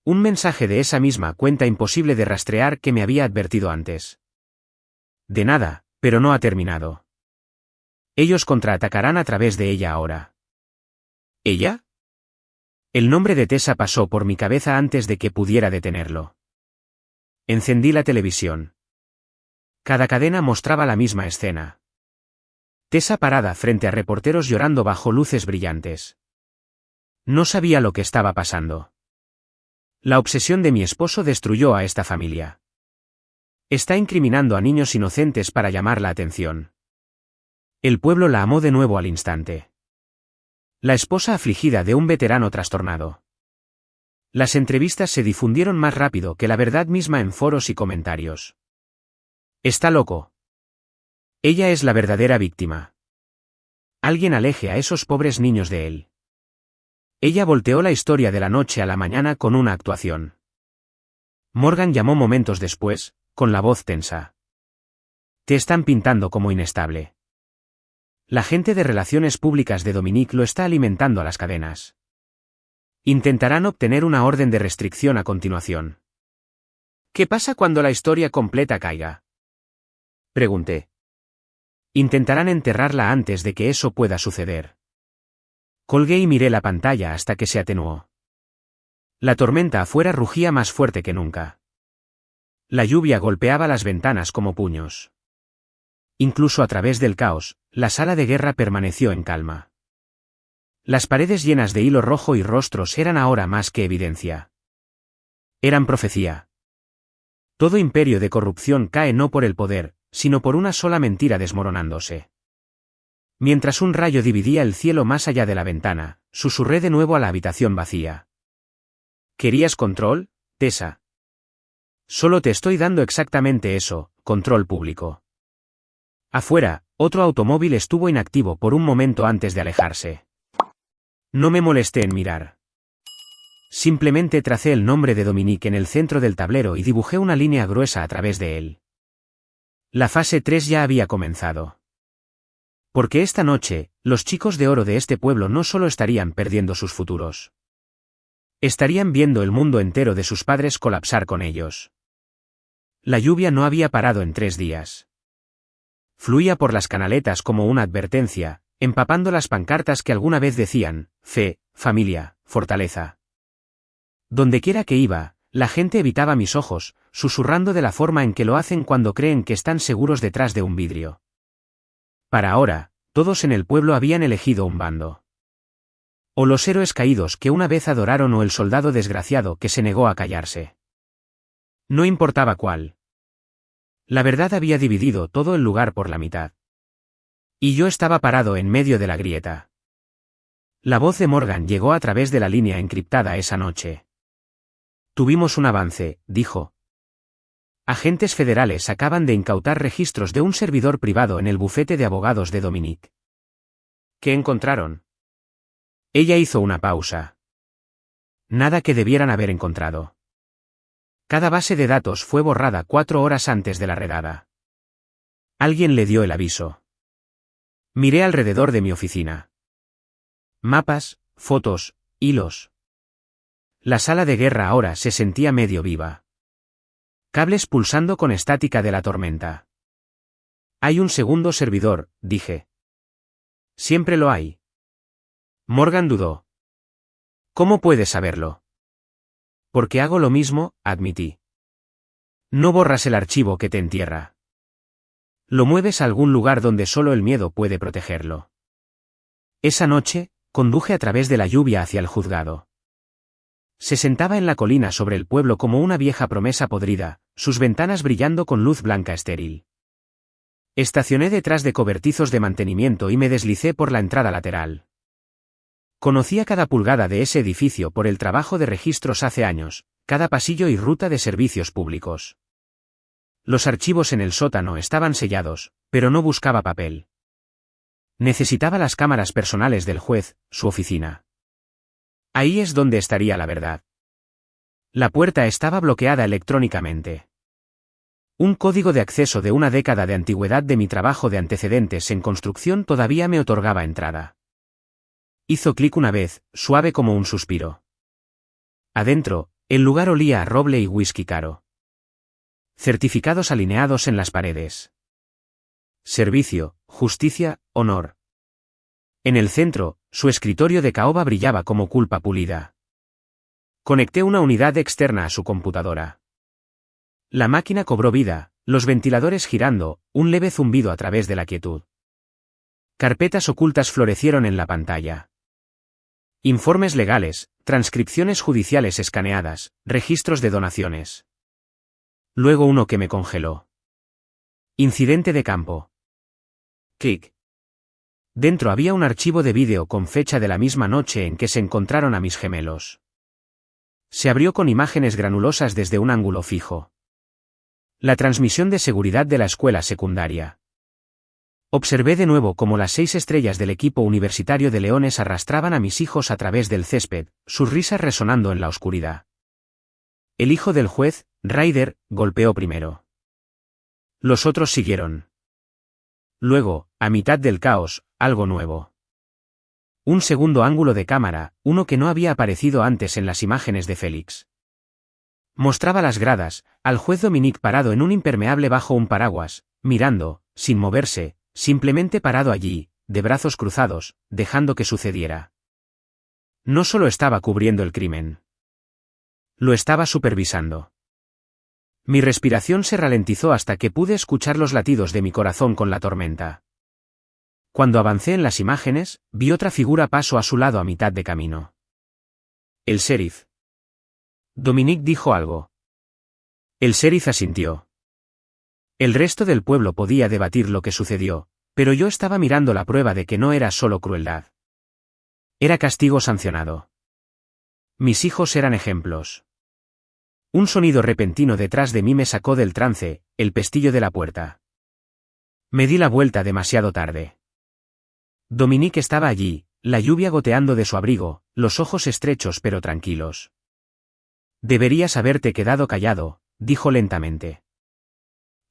Speaker 1: Un mensaje de esa misma cuenta imposible de rastrear que me había advertido antes. De nada, pero no ha terminado. Ellos contraatacarán a través de ella ahora. ¿Ella? El nombre de Tessa pasó por mi cabeza antes de que pudiera detenerlo. Encendí la televisión. Cada cadena mostraba la misma escena. Tessa parada frente a reporteros llorando bajo luces brillantes. No sabía lo que estaba pasando. La obsesión de mi esposo destruyó a esta familia. Está incriminando a niños inocentes para llamar la atención. El pueblo la amó de nuevo al instante. La esposa afligida de un veterano trastornado. Las entrevistas se difundieron más rápido que la verdad misma en foros y comentarios. Está loco. Ella es la verdadera víctima. Alguien aleje a esos pobres niños de él. Ella volteó la historia de la noche a la mañana con una actuación. Morgan llamó momentos después, con la voz tensa. Te están pintando como inestable. La gente de relaciones públicas de Dominique lo está alimentando a las cadenas. Intentarán obtener una orden de restricción a continuación. ¿Qué pasa cuando la historia completa caiga? Pregunté. Intentarán enterrarla antes de que eso pueda suceder. Colgué y miré la pantalla hasta que se atenuó. La tormenta afuera rugía más fuerte que nunca. La lluvia golpeaba las ventanas como puños. Incluso a través del caos, la sala de guerra permaneció en calma. Las paredes llenas de hilo rojo y rostros eran ahora más que evidencia. Eran profecía. Todo imperio de corrupción cae no por el poder, sino por una sola mentira desmoronándose. Mientras un rayo dividía el cielo más allá de la ventana, susurré de nuevo a la habitación vacía. ¿Querías control, Tessa? Solo te estoy dando exactamente eso, control público. Afuera, otro automóvil estuvo inactivo por un momento antes de alejarse. No me molesté en mirar. Simplemente tracé el nombre de Dominique en el centro del tablero y dibujé una línea gruesa a través de él. La fase 3 ya había comenzado. Porque esta noche, los chicos de oro de este pueblo no solo estarían perdiendo sus futuros. Estarían viendo el mundo entero de sus padres colapsar con ellos. La lluvia no había parado en 3 días. Fluía por las canaletas como una advertencia, empapando las pancartas que alguna vez decían, fe, familia, fortaleza. Dondequiera que iba, la gente evitaba mis ojos, susurrando de la forma en que lo hacen cuando creen que están seguros detrás de un vidrio. Para ahora, todos en el pueblo habían elegido un bando. O los héroes caídos que una vez adoraron o el soldado desgraciado que se negó a callarse. No importaba cuál. La verdad había dividido todo el lugar por la mitad. Y yo estaba parado en medio de la grieta. La voz de Morgan llegó a través de la línea encriptada esa noche. Tuvimos un avance, dijo. Agentes federales acaban de incautar registros de un servidor privado en el bufete de abogados de Dominique. ¿Qué encontraron? Ella hizo una pausa. Nada que debieran haber encontrado. Cada base de datos fue borrada 4 horas antes de la redada. Alguien le dio el aviso. Miré alrededor de mi oficina. Mapas, fotos, hilos. La sala de guerra ahora se sentía medio viva. Cables pulsando con estática de la tormenta. Hay un segundo servidor, dije. Siempre lo hay. Morgan dudó. ¿Cómo puedes saberlo? Porque hago lo mismo, admití. No borras el archivo que te entierra. Lo mueves a algún lugar donde solo el miedo puede protegerlo. Esa noche, conduje a través de la lluvia hacia el juzgado. Se sentaba en la colina sobre el pueblo como una vieja promesa podrida, sus ventanas brillando con luz blanca estéril. Estacioné detrás de cobertizos de mantenimiento y me deslicé por la entrada lateral. Conocía cada pulgada de ese edificio por el trabajo de registros hace años, cada pasillo y ruta de servicios públicos. Los archivos en el sótano estaban sellados, pero no buscaba papel. Necesitaba las cámaras personales del juez, su oficina. Ahí es donde estaría la verdad. La puerta estaba bloqueada electrónicamente. Un código de acceso de una década de antigüedad de mi trabajo de antecedentes en construcción todavía me otorgaba entrada. Hizo clic una vez, suave como un suspiro. Adentro, el lugar olía a roble y whisky caro. Certificados alineados en las paredes. Servicio, justicia, honor. En el centro, su escritorio de caoba brillaba como culpa pulida. Conecté una unidad externa a su computadora. La máquina cobró vida, los ventiladores girando, un leve zumbido a través de la quietud. Carpetas ocultas florecieron en la pantalla. Informes legales, transcripciones judiciales escaneadas, registros de donaciones. Luego uno que me congeló. Incidente de campo. Clic. Dentro había un archivo de vídeo con fecha de la misma noche en que se encontraron a mis gemelos. Se abrió con imágenes granulosas desde un ángulo fijo. La transmisión de seguridad de la escuela secundaria. Observé de nuevo cómo las 6 estrellas del equipo universitario de Leones arrastraban a mis hijos a través del césped, sus risas resonando en la oscuridad. El hijo del juez, Ryder, golpeó primero. Los otros siguieron. Luego, a mitad del caos, algo nuevo. Un segundo ángulo de cámara, uno que no había aparecido antes en las imágenes de Félix. Mostraba las gradas, al juez Dominique parado en un impermeable bajo un paraguas, mirando, sin moverse, simplemente parado allí, de brazos cruzados, dejando que sucediera. No solo estaba cubriendo el crimen. Lo estaba supervisando. Mi respiración se ralentizó hasta que pude escuchar los latidos de mi corazón con la tormenta. Cuando avancé en las imágenes, vi otra figura paso a su lado a mitad de camino. El sheriff. Dominique dijo algo. El sheriff asintió. El resto del pueblo podía debatir lo que sucedió, pero yo estaba mirando la prueba de que no era solo crueldad. Era castigo sancionado. Mis hijos eran ejemplos. Un sonido repentino detrás de mí me sacó del trance, el pestillo de la puerta. Me di la vuelta demasiado tarde. Dominique estaba allí, la lluvia goteando de su abrigo, los ojos estrechos pero tranquilos. Deberías haberte quedado callado, dijo lentamente.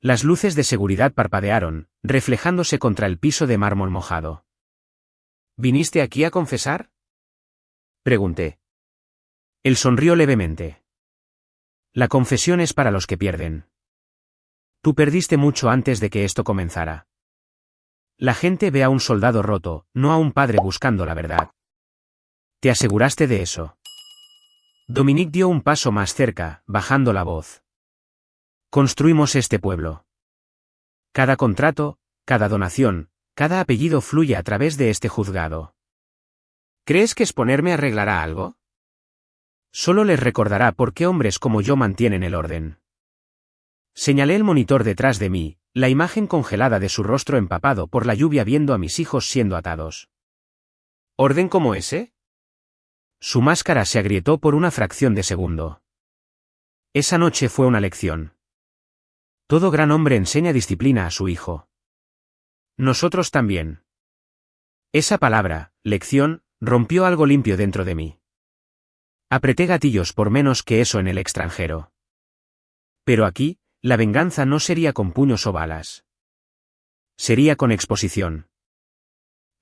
Speaker 1: Las luces de seguridad parpadearon, reflejándose contra el piso de mármol mojado. ¿Viniste aquí a confesar? Pregunté. Él sonrió levemente. La confesión es para los que pierden. Tú perdiste mucho antes de que esto comenzara. La gente ve a un soldado roto, no a un padre buscando la verdad. ¿Te aseguraste de eso? Dominique dio un paso más cerca, bajando la voz. Construimos este pueblo. Cada contrato, cada donación, cada apellido fluye a través de este juzgado. ¿Crees que exponerme arreglará algo? Solo les recordará por qué hombres como yo mantienen el orden. Señalé el monitor detrás de mí, la imagen congelada de su rostro empapado por la lluvia viendo a mis hijos siendo atados. ¿Orden como ese? Su máscara se agrietó por una fracción de segundo. Esa noche fue una lección. Todo gran hombre enseña disciplina a su hijo. Nosotros también. Esa palabra, lección, rompió algo limpio dentro de mí. Apreté gatillos por menos que eso en el extranjero. Pero aquí, la venganza no sería con puños o balas. Sería con exposición.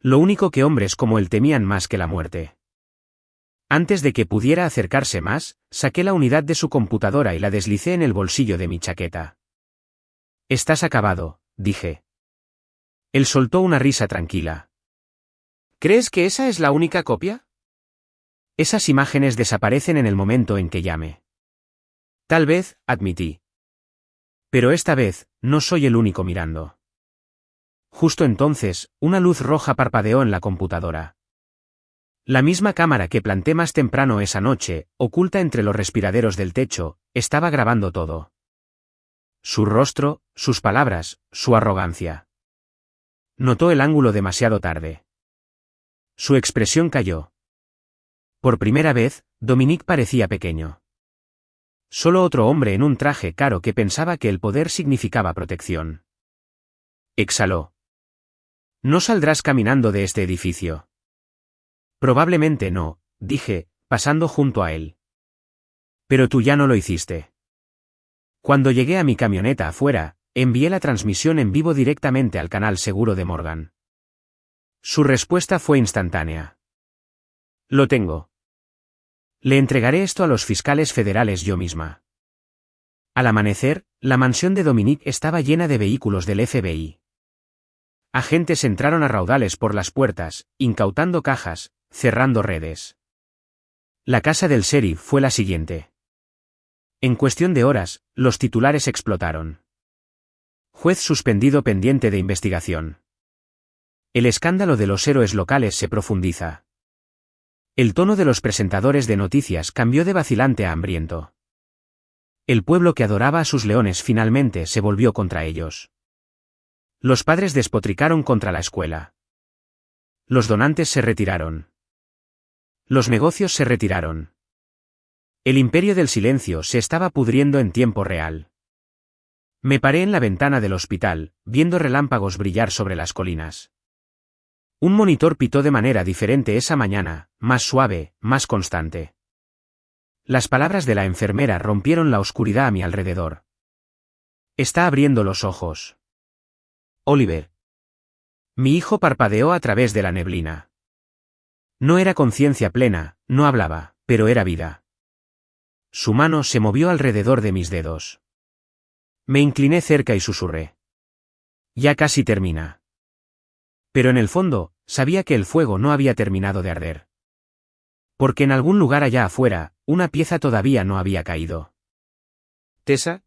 Speaker 1: Lo único que hombres como él temían más que la muerte. Antes de que pudiera acercarse más, saqué la unidad de su computadora y la deslicé en el bolsillo de mi chaqueta. Estás acabado, dije. Él soltó una risa tranquila. ¿Crees que esa es la única copia? Esas imágenes desaparecen en el momento en que llame. Tal vez, admití. Pero esta vez, no soy el único mirando. Justo entonces, una luz roja parpadeó en la computadora. La misma cámara que planté más temprano esa noche, oculta entre los respiraderos del techo, estaba grabando todo. Su rostro, sus palabras, su arrogancia. Notó el ángulo demasiado tarde. Su expresión cayó. Por primera vez, Dominique parecía pequeño. Solo otro hombre en un traje caro que pensaba que el poder significaba protección. Exhaló. No saldrás caminando de este edificio. Probablemente no, dije, pasando junto a él. Pero tú ya no lo hiciste. Cuando llegué a mi camioneta afuera, envié la transmisión en vivo directamente al canal seguro de Morgan. Su respuesta fue instantánea. Lo tengo. Le entregaré esto a los fiscales federales yo misma. Al amanecer, la mansión de Dominique estaba llena de vehículos del FBI. Agentes entraron a raudales por las puertas, incautando cajas, cerrando redes. La casa del sheriff fue la siguiente. En cuestión de horas, los titulares explotaron. Juez suspendido pendiente de investigación. El escándalo de los héroes locales se profundiza. El tono de los presentadores de noticias cambió de vacilante a hambriento. El pueblo que adoraba a sus leones finalmente se volvió contra ellos. Los padres despotricaron contra la escuela. Los donantes se retiraron. Los negocios se retiraron. El imperio del silencio se estaba pudriendo en tiempo real. Me paré en la ventana del hospital, viendo relámpagos brillar sobre las colinas. Un monitor pitó de manera diferente esa mañana, más suave, más constante. Las palabras de la enfermera rompieron la oscuridad a mi alrededor. Está abriendo los ojos. Oliver. Mi hijo parpadeó a través de la neblina. No era conciencia plena, no hablaba, pero era vida. Su mano se movió alrededor de mis dedos. Me incliné cerca y susurré. Ya casi termina. Pero en el fondo, sabía que el fuego no había terminado de arder. Porque en algún lugar allá afuera, una pieza todavía no había caído. ¿Tessa?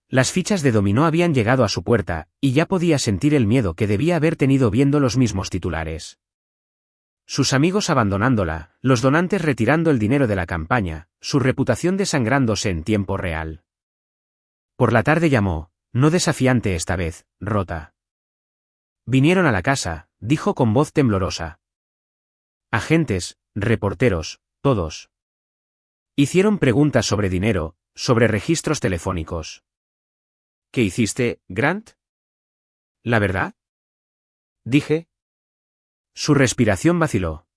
Speaker 1: Las fichas de dominó habían llegado a su puerta, y ya podía sentir el miedo que debía haber tenido viendo los mismos titulares. Sus amigos abandonándola, los donantes retirando el dinero de la campaña, su reputación desangrándose en tiempo real. Por la tarde llamó, no desafiante esta vez, rota. Vinieron a la casa, dijo con voz temblorosa. Agentes, reporteros, todos. Hicieron preguntas sobre dinero, sobre registros telefónicos. ¿Qué hiciste, Grant? ¿La verdad? Dije. Su respiración vaciló.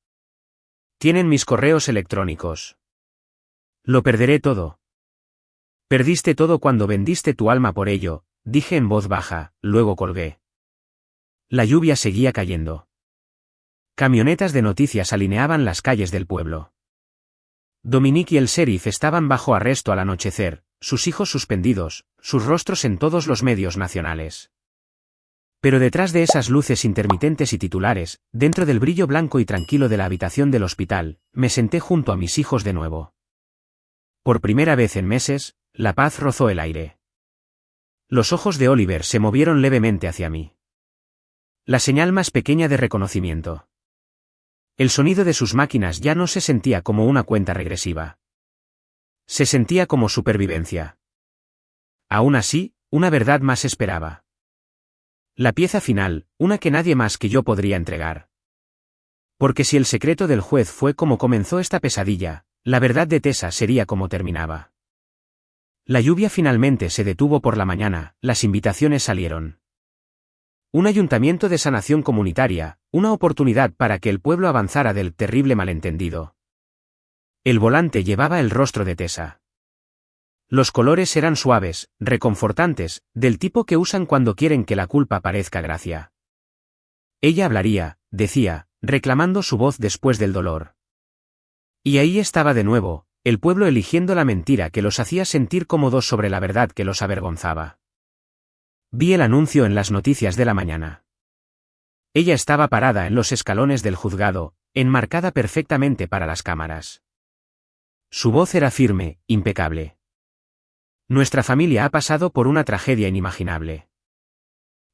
Speaker 1: Tienen mis correos electrónicos. Lo perderé todo. Perdiste todo cuando vendiste tu alma por ello, dije en voz baja, luego colgué. La lluvia seguía cayendo. Camionetas de noticias alineaban las calles del pueblo. Dominique y el sheriff estaban bajo arresto al anochecer, sus hijos suspendidos, sus rostros en todos los medios nacionales. Pero detrás de esas luces intermitentes y titulares, dentro del brillo blanco y tranquilo de la habitación del hospital, me senté junto a mis hijos de nuevo. Por primera vez en meses, la paz rozó el aire. Los ojos de Oliver se movieron levemente hacia mí. La señal más pequeña de reconocimiento. El sonido de sus máquinas ya no se sentía como una cuenta regresiva. Se sentía como supervivencia. Aún así, una verdad más esperaba. La pieza final, una que nadie más que yo podría entregar. Porque si el secreto del juez fue como comenzó esta pesadilla, la verdad de Tessa sería como terminaba. La lluvia finalmente se detuvo por la mañana, las invitaciones salieron. Un ayuntamiento de sanación comunitaria, una oportunidad para que el pueblo avanzara del terrible malentendido. El volante llevaba el rostro de Tessa. Los colores eran suaves, reconfortantes, del tipo que usan cuando quieren que la culpa parezca gracia. Ella hablaría, decía, reclamando su voz después del dolor. Y ahí estaba de nuevo, el pueblo eligiendo la mentira que los hacía sentir cómodos sobre la verdad que los avergonzaba. Vi el anuncio en las noticias de la mañana. Ella estaba parada en los escalones del juzgado, enmarcada perfectamente para las cámaras. Su voz era firme, impecable. Nuestra familia ha pasado por una tragedia inimaginable.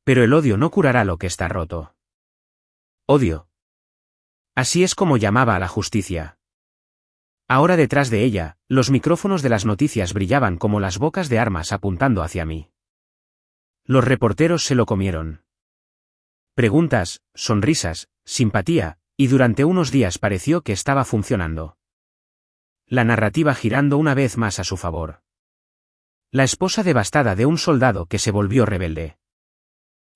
Speaker 1: Pero el odio no curará lo que está roto. Odio. Así es como llamaba a la justicia. Ahora detrás de ella, los micrófonos de las noticias brillaban como las bocas de armas apuntando hacia mí. Los reporteros se lo comieron. Preguntas, sonrisas, simpatía, y durante unos días pareció que estaba funcionando. La narrativa girando una vez más a su favor. La esposa devastada de un soldado que se volvió rebelde.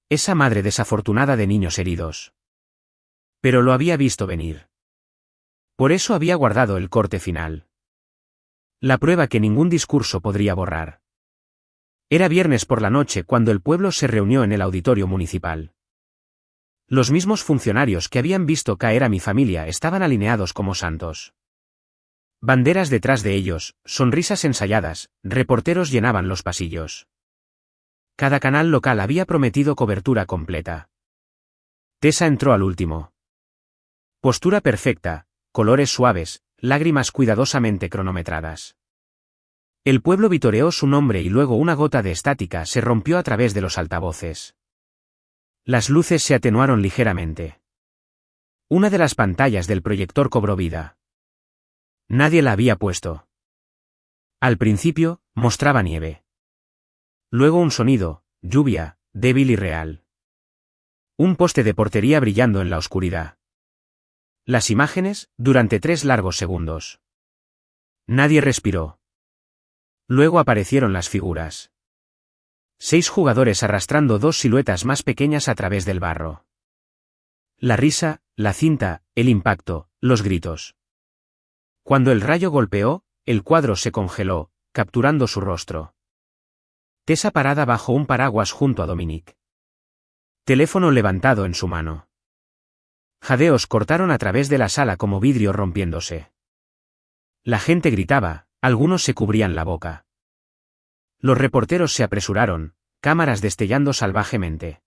Speaker 1: Esa madre desafortunada de niños heridos. Pero lo había visto venir. Por eso había guardado el corte final. La prueba que ningún discurso podría borrar. Era viernes por la noche cuando el pueblo se reunió en el auditorio municipal. Los mismos funcionarios que habían visto caer a mi familia estaban alineados como santos. Banderas detrás de ellos, sonrisas ensayadas, reporteros llenaban los pasillos. Cada canal local había prometido cobertura completa. Tessa entró al último. Postura perfecta, colores suaves, lágrimas cuidadosamente cronometradas. El pueblo vitoreó su nombre y luego una gota de estática se rompió a través de los altavoces. Las luces se atenuaron ligeramente. Una de las pantallas del proyector cobró vida. Nadie la había puesto. Al principio, mostraba nieve. Luego un sonido, lluvia, débil y real. Un poste de portería brillando en la oscuridad. Las imágenes, durante 3 largos segundos. Nadie respiró. Luego aparecieron las figuras. 6 jugadores arrastrando 2 siluetas más pequeñas a través del barro. La risa, la cinta, el impacto, los gritos. Cuando el rayo golpeó, el cuadro se congeló, capturando su rostro. Tessa parada bajo un paraguas junto a Dominique. Teléfono levantado en su mano. Jadeos cortaron a través de la sala como vidrio rompiéndose. La gente gritaba, algunos se cubrían la boca. Los reporteros se apresuraron, cámaras destellando salvajemente.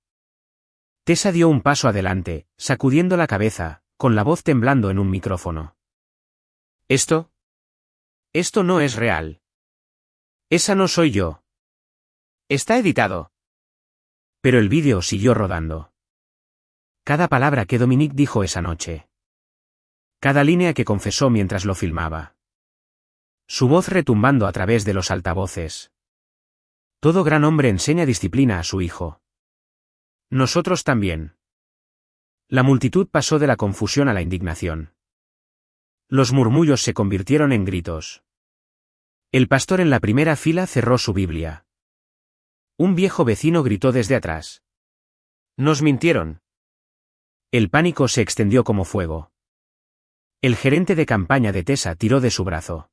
Speaker 1: Tessa dio un paso adelante, sacudiendo la cabeza, con la voz temblando en un micrófono. ¿Esto? Esto no es real. Esa no soy yo. Está editado. Pero el vídeo siguió rodando. Cada palabra que Dominique dijo esa noche. Cada línea que confesó mientras lo filmaba. Su voz retumbando a través de los altavoces. Todo gran hombre enseña disciplina a su hijo. Nosotros también. La multitud pasó de la confusión a la indignación. Los murmullos se convirtieron en gritos. El pastor en la primera fila cerró su Biblia. Un viejo vecino gritó desde atrás. Nos mintieron. El pánico se extendió como fuego. El gerente de campaña de Tessa tiró de su brazo.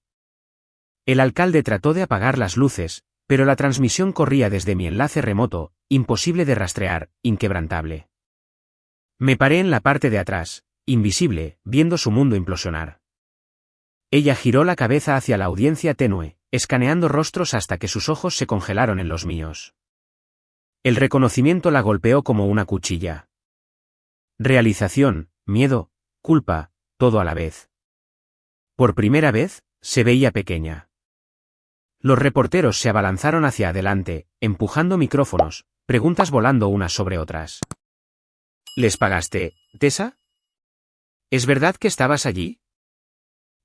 Speaker 1: El alcalde trató de apagar las luces, pero la transmisión corría desde mi enlace remoto, imposible de rastrear, inquebrantable. Me paré en la parte de atrás, invisible, viendo su mundo implosionar. Ella giró la cabeza hacia la audiencia tenue, escaneando rostros hasta que sus ojos se congelaron en los míos. El reconocimiento la golpeó como una cuchilla. Realización, miedo, culpa, todo a la vez. Por primera vez, se veía pequeña. Los reporteros se abalanzaron hacia adelante, empujando micrófonos, preguntas volando unas sobre otras. ¿Les pagaste, Tessa? ¿Es verdad que estabas allí?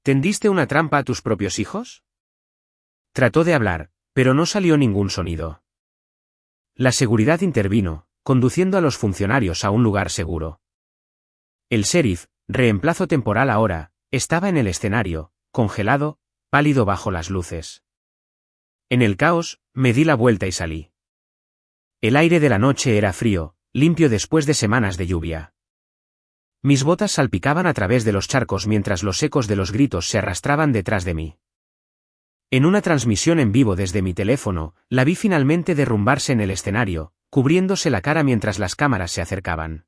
Speaker 1: ¿Tendiste una trampa a tus propios hijos? Trató de hablar, pero no salió ningún sonido. La seguridad intervino, conduciendo a los funcionarios a un lugar seguro. El sheriff, reemplazo temporal ahora, estaba en el escenario, congelado, pálido bajo las luces. En el caos, me di la vuelta y salí. El aire de la noche era frío, limpio después de semanas de lluvia. Mis botas salpicaban a través de los charcos mientras los ecos de los gritos se arrastraban detrás de mí. En una transmisión en vivo desde mi teléfono, la vi finalmente derrumbarse en el escenario, cubriéndose la cara mientras las cámaras se acercaban.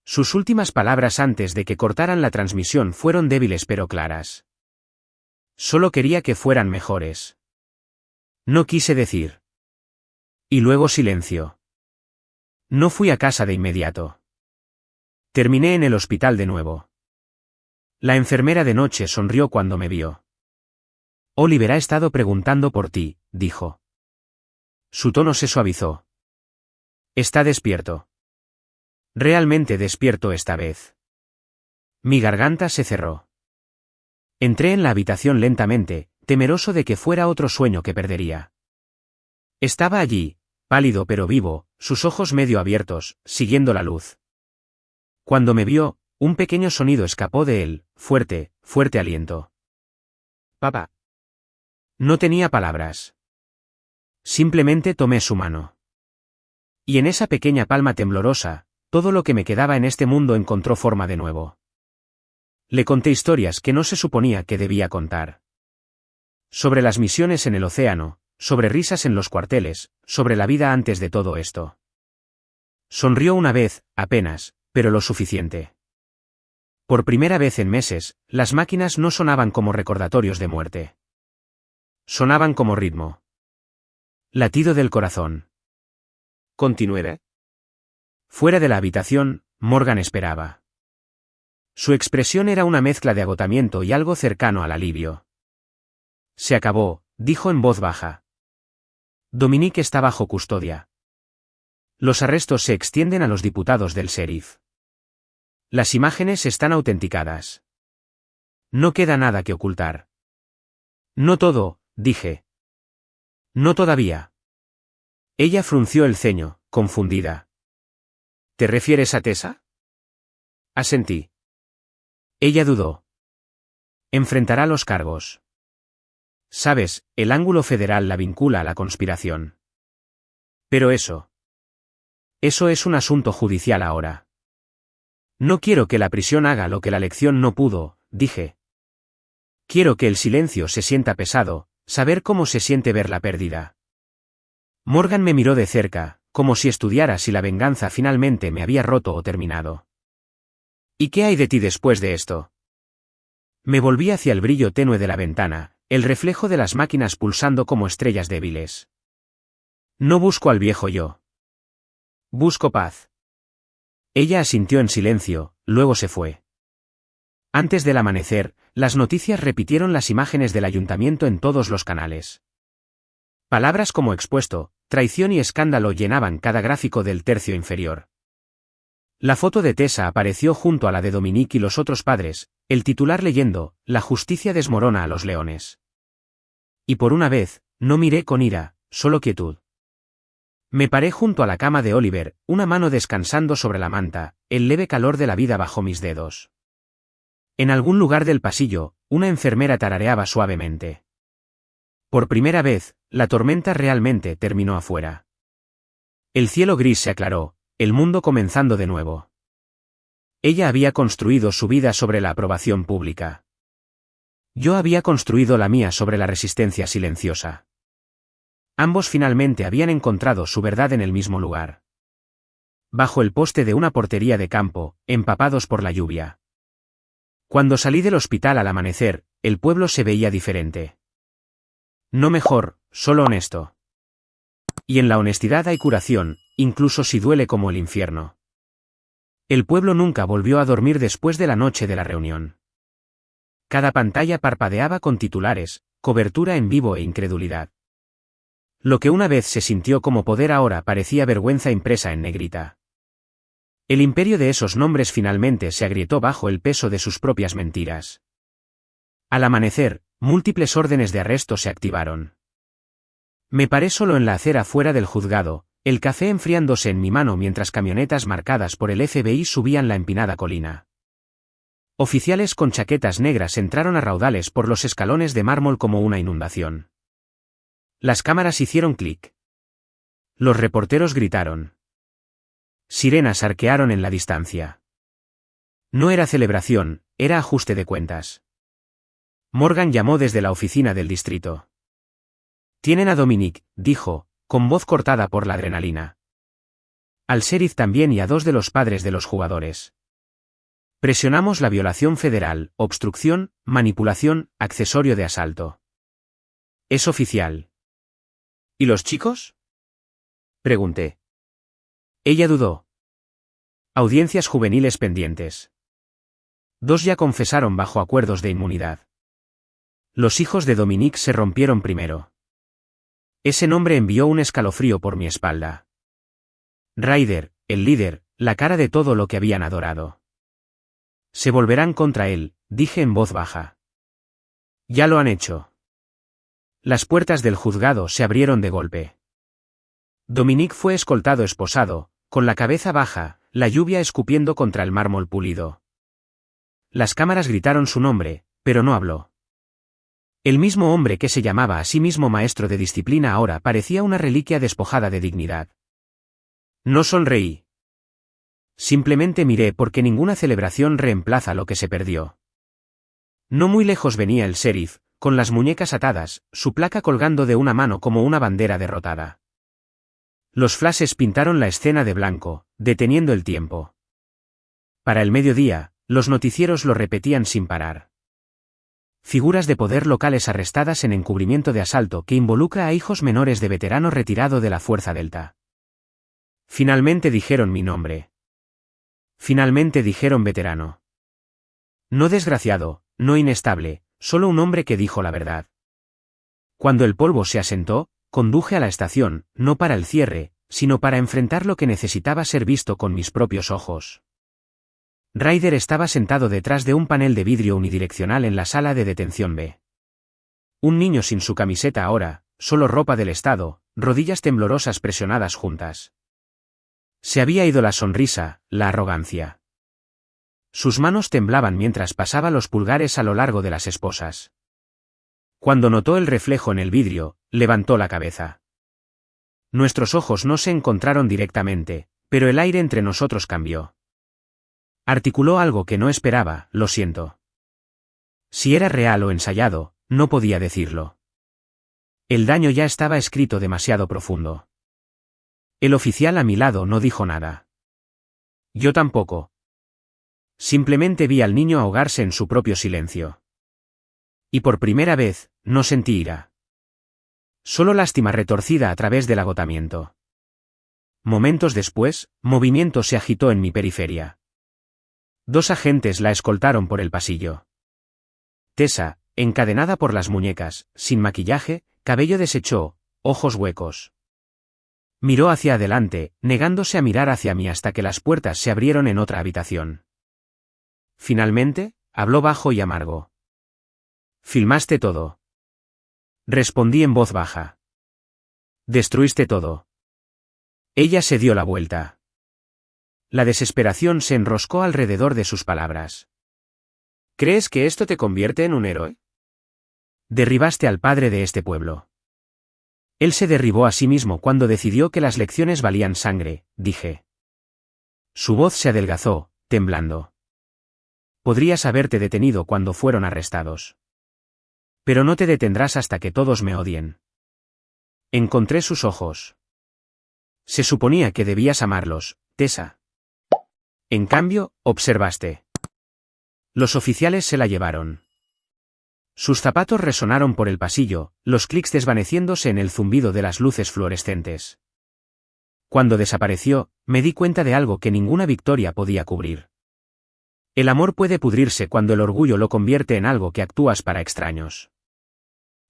Speaker 1: Sus últimas palabras antes de que cortaran la transmisión fueron débiles pero claras. Solo quería que fueran mejores. No quise decir. Y luego silencio. No fui a casa de inmediato. Terminé en el hospital de nuevo. La enfermera de noche sonrió cuando me vio. Oliver ha estado preguntando por ti, dijo. Su tono se suavizó. Está despierto. Realmente despierto esta vez. Mi garganta se cerró. Entré en la habitación lentamente, temeroso de que fuera otro sueño que perdería. Estaba allí, pálido pero vivo, sus ojos medio abiertos, siguiendo la luz. Cuando me vio, un pequeño sonido escapó de él, fuerte, fuerte aliento. Papá. No tenía palabras. Simplemente tomé su mano. Y en esa pequeña palma temblorosa, todo lo que me quedaba en este mundo encontró forma de nuevo. Le conté historias que no se suponía que debía contar. Sobre las misiones en el océano, sobre risas en los cuarteles, sobre la vida antes de todo esto. Sonrió una vez, apenas, pero lo suficiente. Por primera vez en meses, las máquinas no sonaban como recordatorios de muerte. Sonaban como ritmo. Latido del corazón. ¿Continuaré? Fuera de la habitación, Morgan esperaba. Su expresión era una mezcla de agotamiento y algo cercano al alivio. Se acabó, dijo en voz baja. Dominique está bajo custodia. Los arrestos se extienden a los diputados del sheriff. Las imágenes están autenticadas. No queda nada que ocultar. No todo, dije. No todavía. Ella frunció el ceño, confundida. ¿Te refieres a Tessa? Asentí. Ella dudó. Enfrentará los cargos. Sabes, el ángulo federal la vincula a la conspiración. Pero eso es un asunto judicial ahora. No quiero que la prisión haga lo que la lección no pudo, dije. Quiero que el silencio se sienta pesado, saber cómo se siente ver la pérdida. Morgan me miró de cerca, como si estudiara si la venganza finalmente me había roto o terminado. ¿Y qué hay de ti después de esto? Me volví hacia el brillo tenue de la ventana, el reflejo de las máquinas pulsando como estrellas débiles. No busco al viejo yo. Busco paz. Ella asintió en silencio, luego se fue. Antes del amanecer, las noticias repitieron las imágenes del ayuntamiento en todos los canales. Palabras como expuesto, traición y escándalo llenaban cada gráfico del tercio inferior. La foto de Tessa apareció junto a la de Dominique y los otros padres, el titular leyendo, «La justicia desmorona a los leones». Y por una vez, no miré con ira, solo quietud. Me paré junto a la cama de Oliver, una mano descansando sobre la manta, el leve calor de la vida bajo mis dedos. En algún lugar del pasillo, una enfermera tarareaba suavemente. Por primera vez, la tormenta realmente terminó afuera. El cielo gris se aclaró, el mundo comenzando de nuevo. Ella había construido su vida sobre la aprobación pública. Yo había construido la mía sobre la resistencia silenciosa. Ambos finalmente habían encontrado su verdad en el mismo lugar. Bajo el poste de una portería de campo, empapados por la lluvia. Cuando salí del hospital al amanecer, el pueblo se veía diferente. No mejor, solo honesto. Y en la honestidad hay curación, incluso si duele como el infierno. El pueblo nunca volvió a dormir después de la noche de la reunión. Cada pantalla parpadeaba con titulares, cobertura en vivo e incredulidad. Lo que una vez se sintió como poder ahora parecía vergüenza impresa en negrita. El imperio de esos nombres finalmente se agrietó bajo el peso de sus propias mentiras. Al amanecer, múltiples órdenes de arresto se activaron. Me paré solo en la acera fuera del juzgado, el café enfriándose en mi mano mientras camionetas marcadas por el FBI subían la empinada colina. Oficiales con chaquetas negras entraron a raudales por los escalones de mármol como una inundación. Las cámaras hicieron clic. Los reporteros gritaron. Sirenas arquearon en la distancia. No era celebración, era ajuste de cuentas. Morgan llamó desde la oficina del distrito. Tienen a Dominic, dijo, con voz cortada por la adrenalina. Al sheriff también y a 2 de los padres de los jugadores. Presionamos la violación federal, obstrucción, manipulación, accesorio de asalto. Es oficial. ¿Y los chicos? Pregunté. Ella dudó. Audiencias juveniles pendientes. 2 ya confesaron bajo acuerdos de inmunidad. Los hijos de Dominic se rompieron primero. Ese nombre envió un escalofrío por mi espalda. Ryder, el líder, la cara de todo lo que habían adorado. Se volverán contra él, dije en voz baja. Ya lo han hecho. Las puertas del juzgado se abrieron de golpe. Dominic fue escoltado esposado, con la cabeza baja, la lluvia escupiendo contra el mármol pulido. Las cámaras gritaron su nombre, pero no habló. El mismo hombre que se llamaba a sí mismo maestro de disciplina ahora parecía una reliquia despojada de dignidad. No sonreí. Simplemente miré porque ninguna celebración reemplaza lo que se perdió. No muy lejos venía el sheriff, con las muñecas atadas, su placa colgando de una mano como una bandera derrotada. Los flashes pintaron la escena de blanco, deteniendo el tiempo. Para el mediodía, los noticieros lo repetían sin parar. Figuras de poder locales arrestadas en encubrimiento de asalto que involucra a hijos menores de veterano retirado de la Fuerza Delta. Finalmente dijeron mi nombre. Finalmente dijeron veterano. No desgraciado, no inestable, solo un hombre que dijo la verdad. Cuando el polvo se asentó, conduje a la estación, no para el cierre, sino para enfrentar lo que necesitaba ser visto con mis propios ojos. Ryder estaba sentado detrás de un panel de vidrio unidireccional en la sala de detención B. Un niño sin su camiseta ahora, solo ropa del estado, rodillas temblorosas presionadas juntas. Se había ido la sonrisa, la arrogancia. Sus manos temblaban mientras pasaba los pulgares a lo largo de las esposas. Cuando notó el reflejo en el vidrio, levantó la cabeza. Nuestros ojos no se encontraron directamente, pero el aire entre nosotros cambió. Articuló algo que no esperaba, lo siento. Si era real o ensayado, no podía decirlo. El daño ya estaba escrito demasiado profundo. El oficial a mi lado no dijo nada. Yo tampoco. Simplemente vi al niño ahogarse en su propio silencio. Y por primera vez, no sentí ira. Solo lástima retorcida a través del agotamiento. Momentos después, movimiento se agitó en mi periferia. 2 agentes la escoltaron por el pasillo. Tessa, encadenada por las muñecas, sin maquillaje, cabello deshecho, ojos huecos. Miró hacia adelante, negándose a mirar hacia mí hasta que las puertas se abrieron en otra habitación. Finalmente, habló bajo y amargo. «¿Filmaste todo?» Respondí en voz baja. «¿Destruiste todo?» Ella se dio la vuelta. La desesperación se enroscó alrededor de sus palabras. ¿Crees que esto te convierte en un héroe? Derribaste al padre de este pueblo. Él se derribó a sí mismo cuando decidió que las lecciones valían sangre, dije. Su voz se adelgazó, temblando. Podrías haberte detenido cuando fueron arrestados. Pero no te detendrás hasta que todos me odien. Encontré sus ojos. Se suponía que debías amarlos, Tessa. En cambio, observaste. Los oficiales se la llevaron. Sus zapatos resonaron por el pasillo, los clics desvaneciéndose en el zumbido de las luces fluorescentes. Cuando desapareció, me di cuenta de algo que ninguna victoria podía cubrir. El amor puede pudrirse cuando el orgullo lo convierte en algo que actúas para extraños.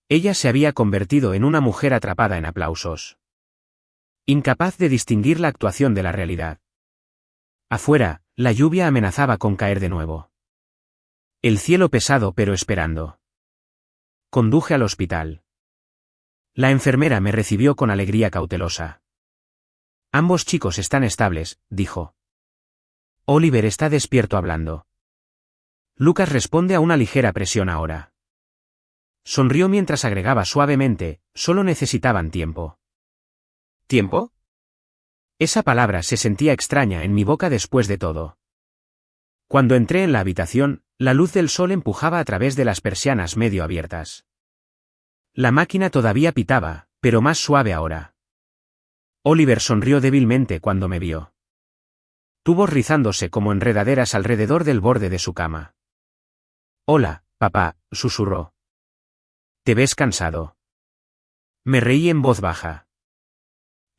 Speaker 1: Ella se había convertido en una mujer atrapada en aplausos. Incapaz de distinguir la actuación de la realidad. Afuera, la lluvia amenazaba con caer de nuevo. El cielo pesado pero esperando. Conduje al hospital. La enfermera me recibió con alegría cautelosa. Ambos chicos están estables, dijo. Oliver está despierto hablando. Lucas responde a una ligera presión ahora. Sonrió mientras agregaba suavemente, solo necesitaban tiempo. ¿Tiempo? Esa palabra se sentía extraña en mi boca después de todo. Cuando entré en la habitación, la luz del sol empujaba a través de las persianas medio abiertas. La máquina todavía pitaba, pero más suave ahora. Oliver sonrió débilmente cuando me vio. Tubos rizándose como enredaderas alrededor del borde de su cama. Hola, papá, susurró. ¿Te ves cansado? Me reí en voz baja.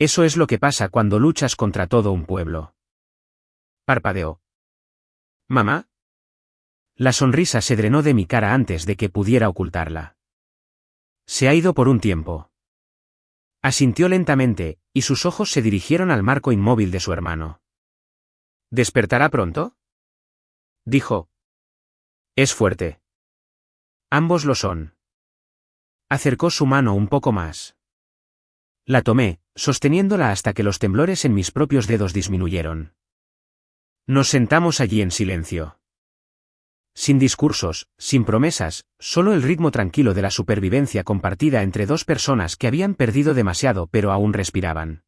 Speaker 1: Eso es lo que pasa cuando luchas contra todo un pueblo. Parpadeó. ¿Mamá? La sonrisa se drenó de mi cara antes de que pudiera ocultarla. Se ha ido por un tiempo. Asintió lentamente, y sus ojos se dirigieron al marco inmóvil de su hermano. ¿Despertará pronto? Dijo. Es fuerte. Ambos lo son. Acercó su mano un poco más. La tomé, sosteniéndola hasta que los temblores en mis propios dedos disminuyeron. Nos sentamos allí en silencio. Sin discursos, sin promesas, solo el ritmo tranquilo de la supervivencia compartida entre dos personas que habían perdido demasiado pero aún respiraban.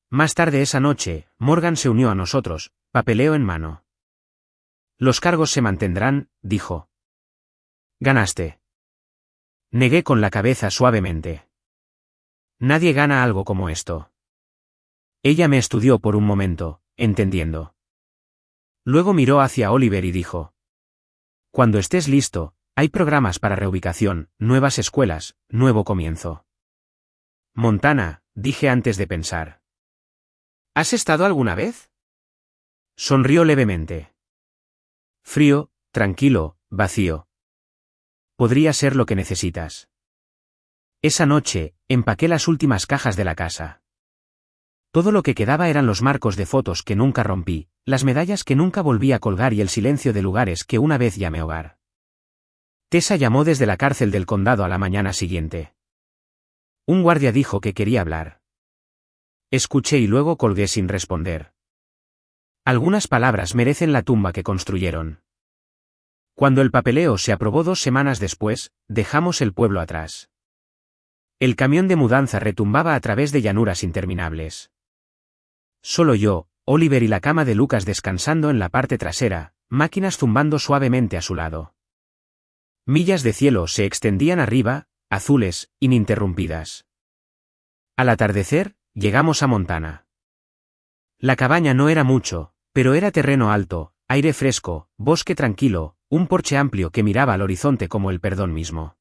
Speaker 1: Más tarde esa noche, Morgan se unió a nosotros, papeleo en mano. Los cargos se mantendrán, dijo. Ganaste. Negué con la cabeza suavemente. Nadie gana algo como esto. Ella me estudió por un momento, entendiendo. Luego miró hacia Oliver y dijo. Cuando estés listo, hay programas para reubicación, nuevas escuelas, nuevo comienzo. Montana, dije antes de pensar. ¿Has estado alguna vez? Sonrió levemente. Frío, tranquilo, vacío. Podría ser lo que necesitas. Esa noche, empaqué las últimas cajas de la casa. Todo lo que quedaba eran los marcos de fotos que nunca rompí, las medallas que nunca volví a colgar y el silencio de lugares que una vez llamé hogar. Tessa llamó desde la cárcel del condado a la mañana siguiente. Un guardia dijo que quería hablar. Escuché y luego colgué sin responder. Algunas palabras merecen la tumba que construyeron. Cuando el papeleo se aprobó 2 semanas después, dejamos el pueblo atrás. El camión de mudanza retumbaba a través de llanuras interminables. Solo yo, Oliver y la cama de Lucas descansando en la parte trasera, máquinas zumbando suavemente a su lado. Millas de cielo se extendían arriba, azules, ininterrumpidas. Al atardecer, llegamos a Montana. La cabaña no era mucho, pero era terreno alto, aire fresco, bosque tranquilo, un porche amplio que miraba al horizonte como el perdón mismo.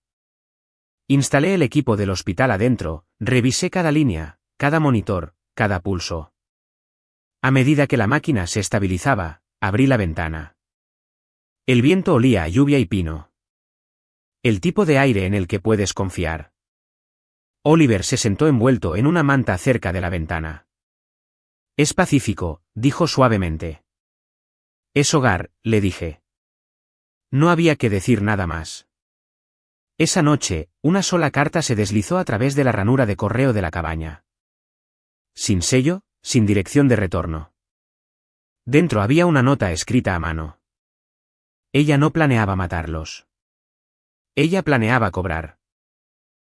Speaker 1: Instalé el equipo del hospital adentro, revisé cada línea, cada monitor, cada pulso. A medida que la máquina se estabilizaba, abrí la ventana. El viento olía a lluvia y pino. El tipo de aire en el que puedes confiar. Oliver se sentó envuelto en una manta cerca de la ventana. Es pacífico, dijo suavemente. Es hogar, le dije. No había que decir nada más. Esa noche, una sola carta se deslizó a través de la ranura de correo de la cabaña. Sin sello, sin dirección de retorno. Dentro había una nota escrita a mano. Ella no planeaba matarlos. Ella planeaba cobrar.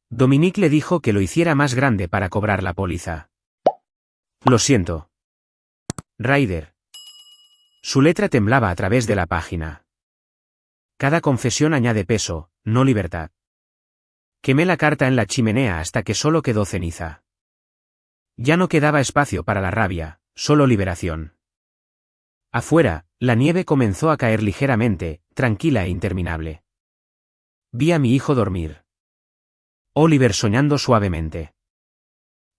Speaker 1: Dominique le dijo que lo hiciera más grande para cobrar la póliza. Lo siento. Ryder. Su letra temblaba a través de la página. Cada confesión añade peso, no libertad. Quemé la carta en la chimenea hasta que solo quedó ceniza. Ya no quedaba espacio para la rabia, solo liberación. Afuera, la nieve comenzó a caer ligeramente, tranquila e interminable. Vi a mi hijo dormir. Oliver soñando suavemente.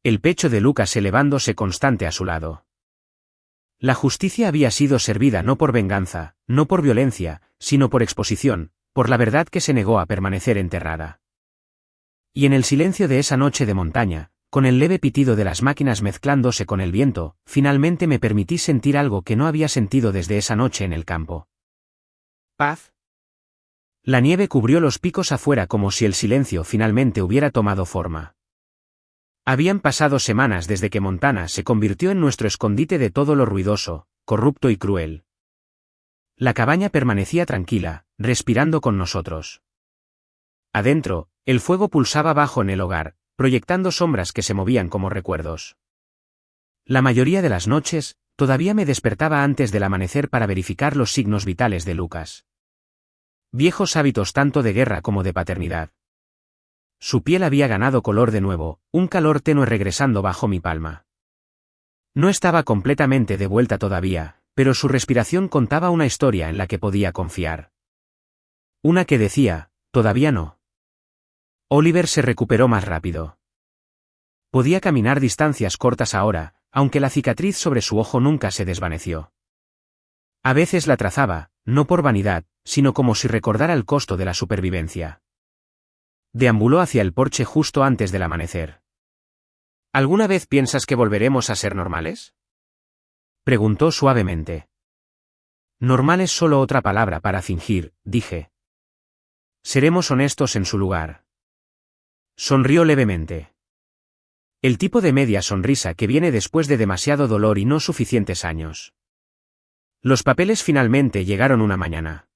Speaker 1: El pecho de Lucas elevándose constante a su lado. La justicia había sido servida no por venganza, no por violencia, sino por exposición, por la verdad que se negó a permanecer enterrada. Y en el silencio de esa noche de montaña, con el leve pitido de las máquinas mezclándose con el viento, finalmente me permití sentir algo que no había sentido desde esa noche en el campo. Paz. La nieve cubrió los picos afuera como si el silencio finalmente hubiera tomado forma. Habían pasado semanas desde que Montana se convirtió en nuestro escondite de todo lo ruidoso, corrupto y cruel. La cabaña permanecía tranquila, respirando con nosotros. Adentro, el fuego pulsaba bajo en el hogar, proyectando sombras que se movían como recuerdos. La mayoría de las noches, todavía me despertaba antes del amanecer para verificar los signos vitales de Lucas. Viejos hábitos tanto de guerra como de paternidad. Su piel había ganado color de nuevo, un calor tenue regresando bajo mi palma. No estaba completamente de vuelta todavía, pero su respiración contaba una historia en la que podía confiar. Una que decía, todavía no. Oliver se recuperó más rápido. Podía caminar distancias cortas ahora, aunque la cicatriz sobre su ojo nunca se desvaneció. A veces la trazaba, no por vanidad, sino como si recordara el costo de la supervivencia. Deambuló hacia el porche justo antes del amanecer. ¿Alguna vez piensas que volveremos a ser normales? Preguntó suavemente. Normal es solo otra palabra para fingir, dije. Seremos honestos en su lugar. Sonrió levemente. El tipo de media sonrisa que viene después de demasiado dolor y no suficientes años. Los papeles finalmente llegaron una mañana.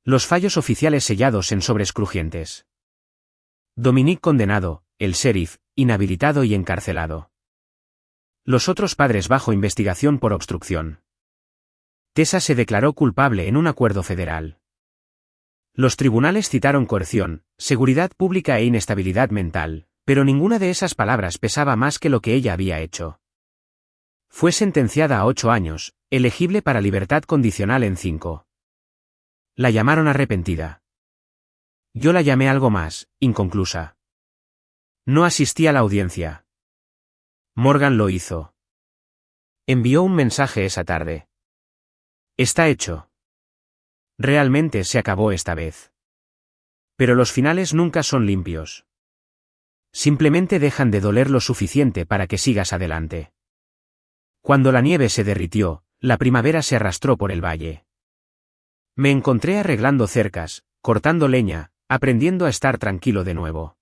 Speaker 1: Los fallos oficiales sellados en sobres crujientes. Dominique condenado, el sheriff, inhabilitado y encarcelado. Los otros padres bajo investigación por obstrucción. Tessa se declaró culpable en un acuerdo federal. Los tribunales citaron coerción, seguridad pública e inestabilidad mental, pero ninguna de esas palabras pesaba más que lo que ella había hecho. Fue sentenciada a 8 años, elegible para libertad condicional en 5. La llamaron arrepentida. Yo la llamé algo más, inconclusa. No asistí a la audiencia. Morgan lo hizo. Envió un mensaje esa tarde. Está hecho. Realmente se acabó esta vez. Pero los finales nunca son limpios. Simplemente dejan de doler lo suficiente para que sigas adelante. Cuando la nieve se derritió, la primavera se arrastró por el valle. Me encontré arreglando cercas, cortando leña, aprendiendo a estar tranquilo de nuevo.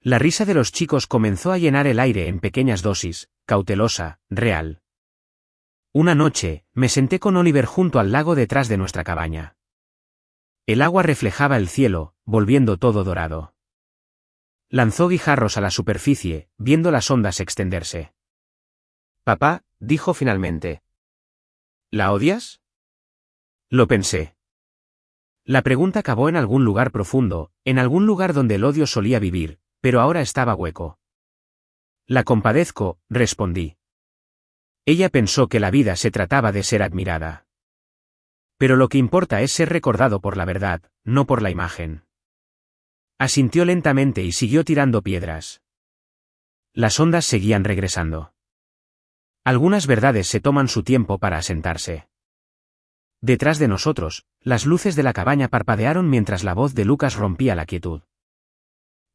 Speaker 1: La risa de los chicos comenzó a llenar el aire en pequeñas dosis, cautelosa, real. Una noche, me senté con Oliver junto al lago detrás de nuestra cabaña. El agua reflejaba el cielo, volviendo todo dorado. Lanzó guijarros a la superficie, viendo las ondas extenderse. Papá, dijo finalmente. ¿La odias? Lo pensé. La pregunta acabó en algún lugar profundo, en algún lugar donde el odio solía vivir, pero ahora estaba hueco. La compadezco, respondí. Ella pensó que la vida se trataba de ser admirada. Pero lo que importa es ser recordado por la verdad, no por la imagen. Asintió lentamente y siguió tirando piedras. Las ondas seguían regresando. Algunas verdades se toman su tiempo para asentarse. Detrás de nosotros, las luces de la cabaña parpadearon mientras la voz de Lucas rompía la quietud.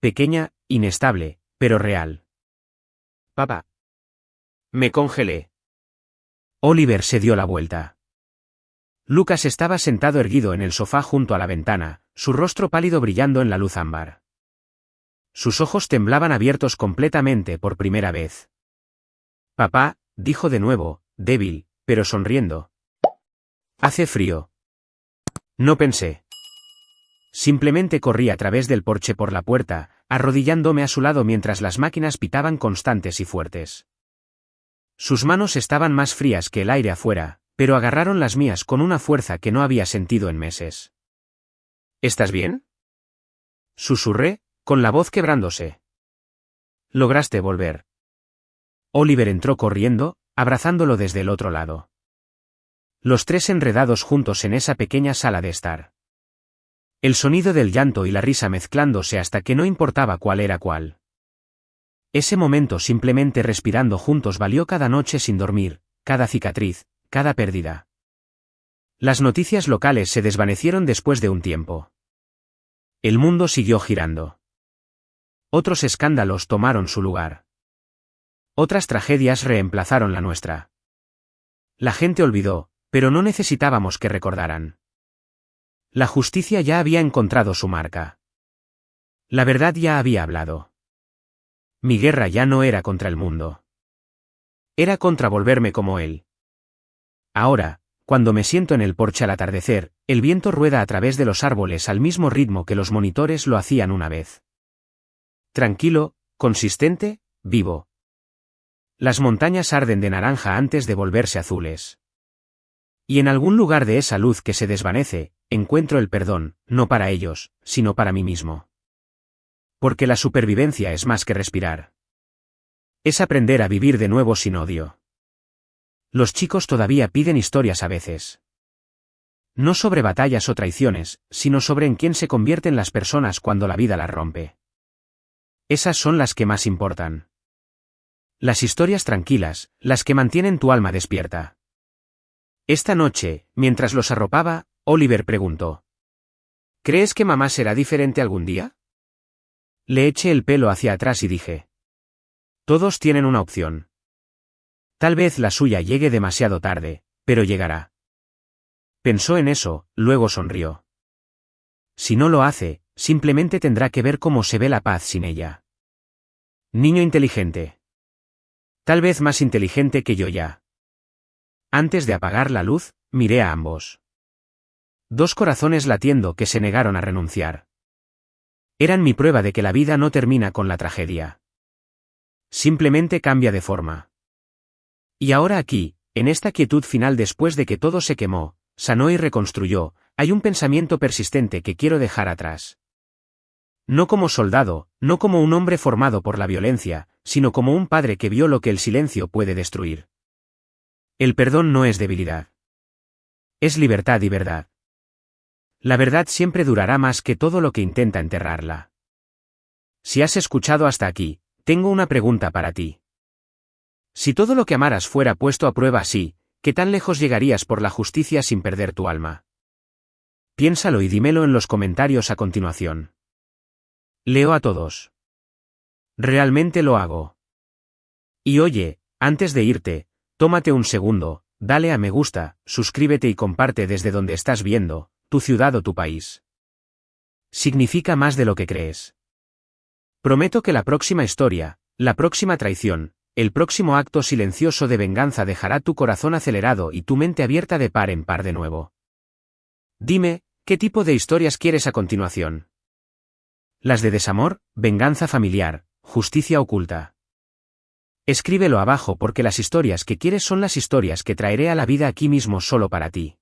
Speaker 1: Pequeña, inestable, pero real. Papá. Me congelé. Oliver se dio la vuelta. Lucas estaba sentado erguido en el sofá junto a la ventana, su rostro pálido brillando en la luz ámbar. Sus ojos temblaban abiertos completamente por primera vez. Papá, dijo de nuevo, débil, pero sonriendo. Hace frío. No pensé. Simplemente corrí a través del porche por la puerta, arrodillándome a su lado mientras las máquinas pitaban constantes y fuertes. Sus manos estaban más frías que el aire afuera, pero agarraron las mías con una fuerza que no había sentido en meses. ¿Estás bien? Susurré, con la voz quebrándose. Lograste volver. Oliver entró corriendo, abrazándolo desde el otro lado. Los tres enredados juntos en esa pequeña sala de estar. El sonido del llanto y la risa mezclándose hasta que no importaba cuál era cuál. Ese momento simplemente respirando juntos valió cada noche sin dormir, cada cicatriz, cada pérdida. Las noticias locales se desvanecieron después de un tiempo. El mundo siguió girando. Otros escándalos tomaron su lugar. Otras tragedias reemplazaron la nuestra. La gente olvidó, pero no necesitábamos que recordaran. La justicia ya había encontrado su marca. La verdad ya había hablado. Mi guerra ya no era contra el mundo. Era contra volverme como él. Ahora, cuando me siento en el porche al atardecer, el viento rueda a través de los árboles al mismo ritmo que los monitores lo hacían una vez. Tranquilo, consistente, vivo. Las montañas arden de naranja antes de volverse azules. Y en algún lugar de esa luz que se desvanece, encuentro el perdón, no para ellos, sino para mí mismo. Porque la supervivencia es más que respirar. Es aprender a vivir de nuevo sin odio. Los chicos todavía piden historias a veces. No sobre batallas o traiciones, sino sobre en quién se convierten las personas cuando la vida las rompe. Esas son las que más importan. Las historias tranquilas, las que mantienen tu alma despierta. Esta noche, mientras los arropaba, Oliver preguntó: ¿Crees que mamá será diferente algún día? Le eché el pelo hacia atrás y dije: Todos tienen una opción. Tal vez la suya llegue demasiado tarde, pero llegará. Pensó en eso, luego sonrió. Si no lo hace, simplemente tendrá que ver cómo se ve la paz sin ella. Niño inteligente. Tal vez más inteligente que yo ya. Antes de apagar la luz, miré a ambos. Dos corazones latiendo que se negaron a renunciar. Eran mi prueba de que la vida no termina con la tragedia. Simplemente cambia de forma. Y ahora aquí, en esta quietud final después de que todo se quemó, sanó y reconstruyó, hay un pensamiento persistente que quiero dejar atrás. No como soldado, no como un hombre formado por la violencia, sino como un padre que vio lo que el silencio puede destruir. El perdón no es debilidad. Es libertad y verdad. La verdad siempre durará más que todo lo que intenta enterrarla. Si has escuchado hasta aquí, tengo una pregunta para ti. Si todo lo que amaras fuera puesto a prueba así, ¿qué tan lejos llegarías por la justicia sin perder tu alma? Piénsalo y dímelo en los comentarios a continuación. Leo a todos. Realmente lo hago. Y oye, antes de irte, tómate un segundo, dale a me gusta, suscríbete y comparte desde donde estás viendo, tu ciudad o tu país. Significa más de lo que crees. Prometo que la próxima historia, la próxima traición, el próximo acto silencioso de venganza dejará tu corazón acelerado y tu mente abierta de par en par de nuevo. Dime, ¿qué tipo de historias quieres a continuación? Las de desamor, venganza familiar, justicia oculta. Escríbelo abajo porque las historias que quieres son las historias que traeré a la vida aquí mismo solo para ti.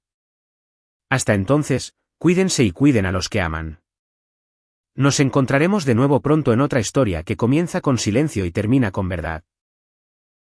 Speaker 1: Hasta entonces, cuídense y cuiden a los que aman. Nos encontraremos de nuevo pronto en otra historia que comienza con silencio y termina con verdad.